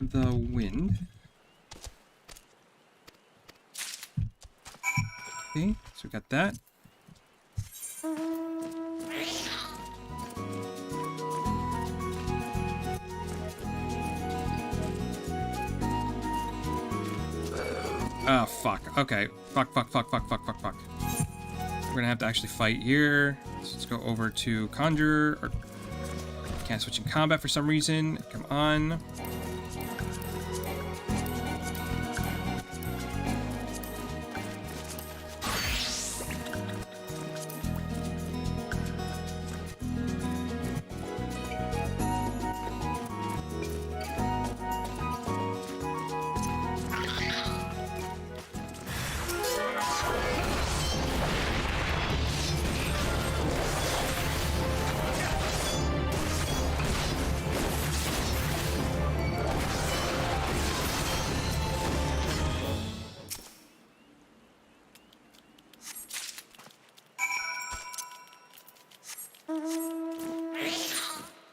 the wind. Okay, so we got that. Oh, fuck. Okay. Fuck. We're gonna have to actually fight here. So let's go over to Conjurer. Or can't switch in combat for some reason. Come on.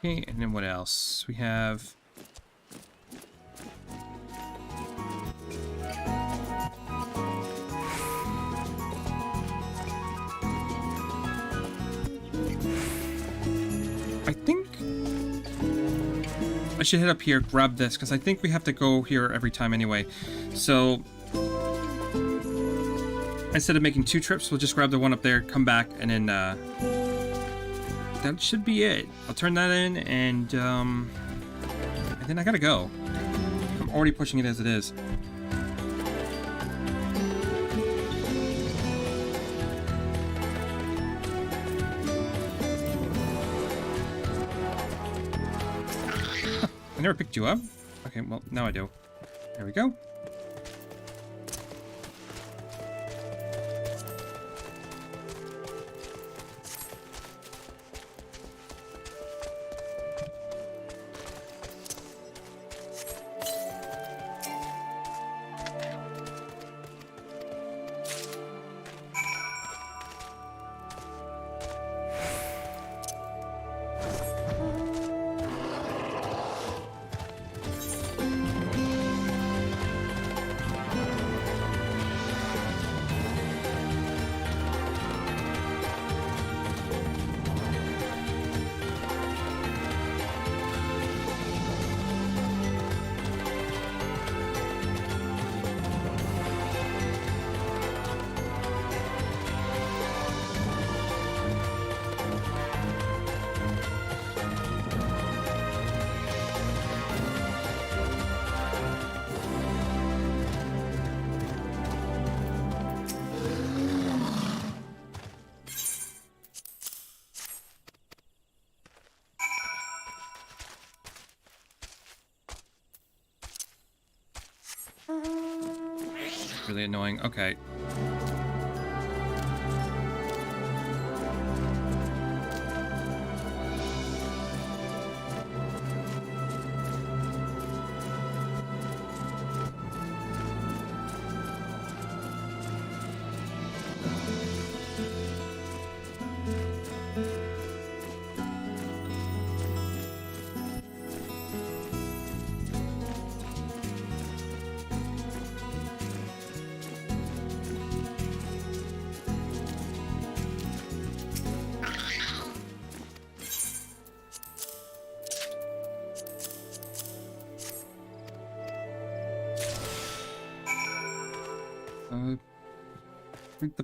Okay, and then what else? We have... I think... I should head up here, grab this, because I think we have to go here every time anyway. So... instead of making 2 trips, we'll just grab the one up there, come back, and then, that should be it. I'll turn that in, and then I gotta go. I'm already pushing it as it is. Huh, I never picked you up? Okay, well, now I do. There we go. Really annoying. Okay.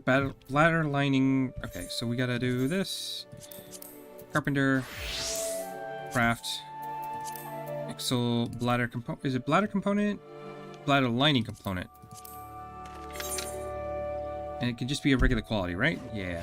The ladder lining. Okay, so we gotta do this. Carpenter. Craft. Pixel bladder component. Is it bladder component? Bladder lining component. And it can just be a regular quality, right? Yeah.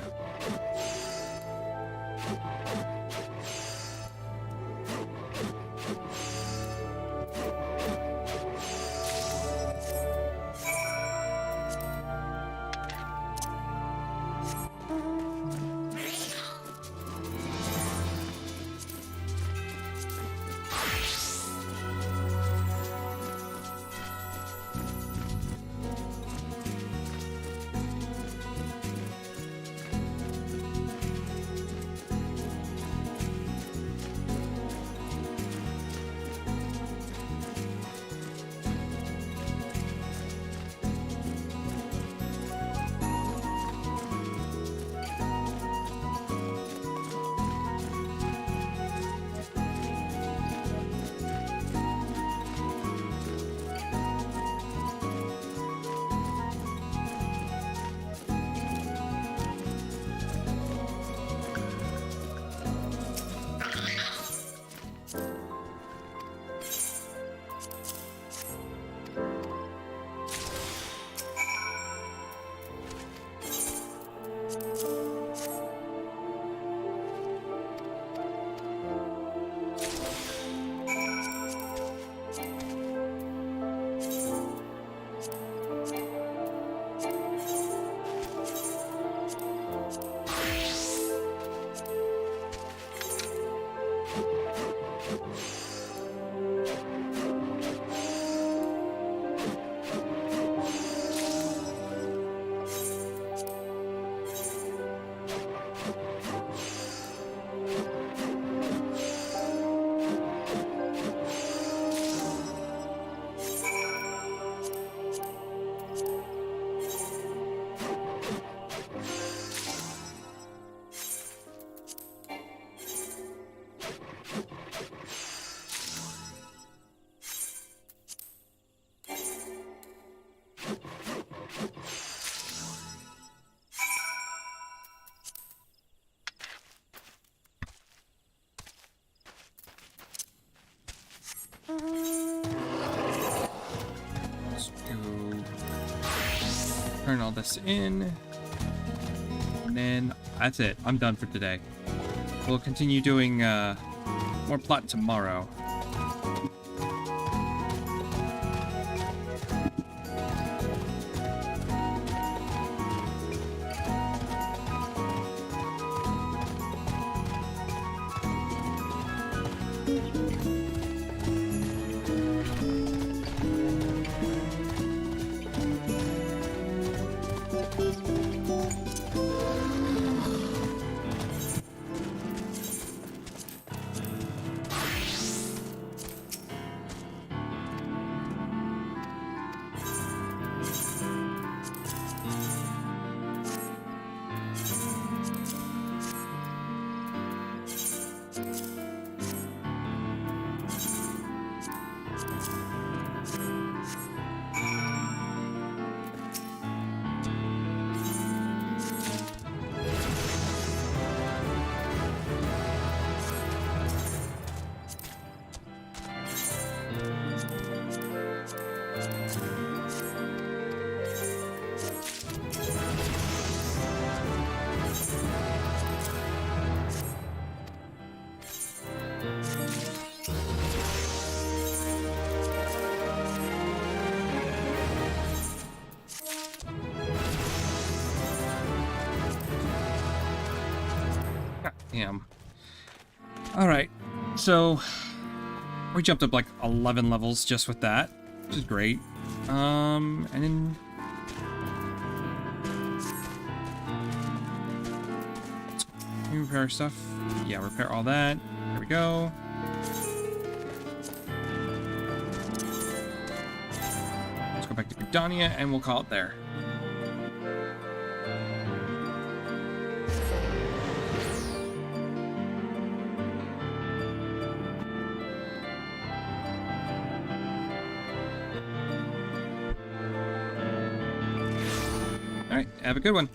Turn all this in. And then that's it. I'm done for today. We'll continue doing more plot tomorrow. Damn. Alright, so we jumped up like 11 levels just with that, which is great. And then can we repair our stuff? Yeah, repair all that. There we go. Let's go back to Gridania and we'll call it there. Alright, have a good one.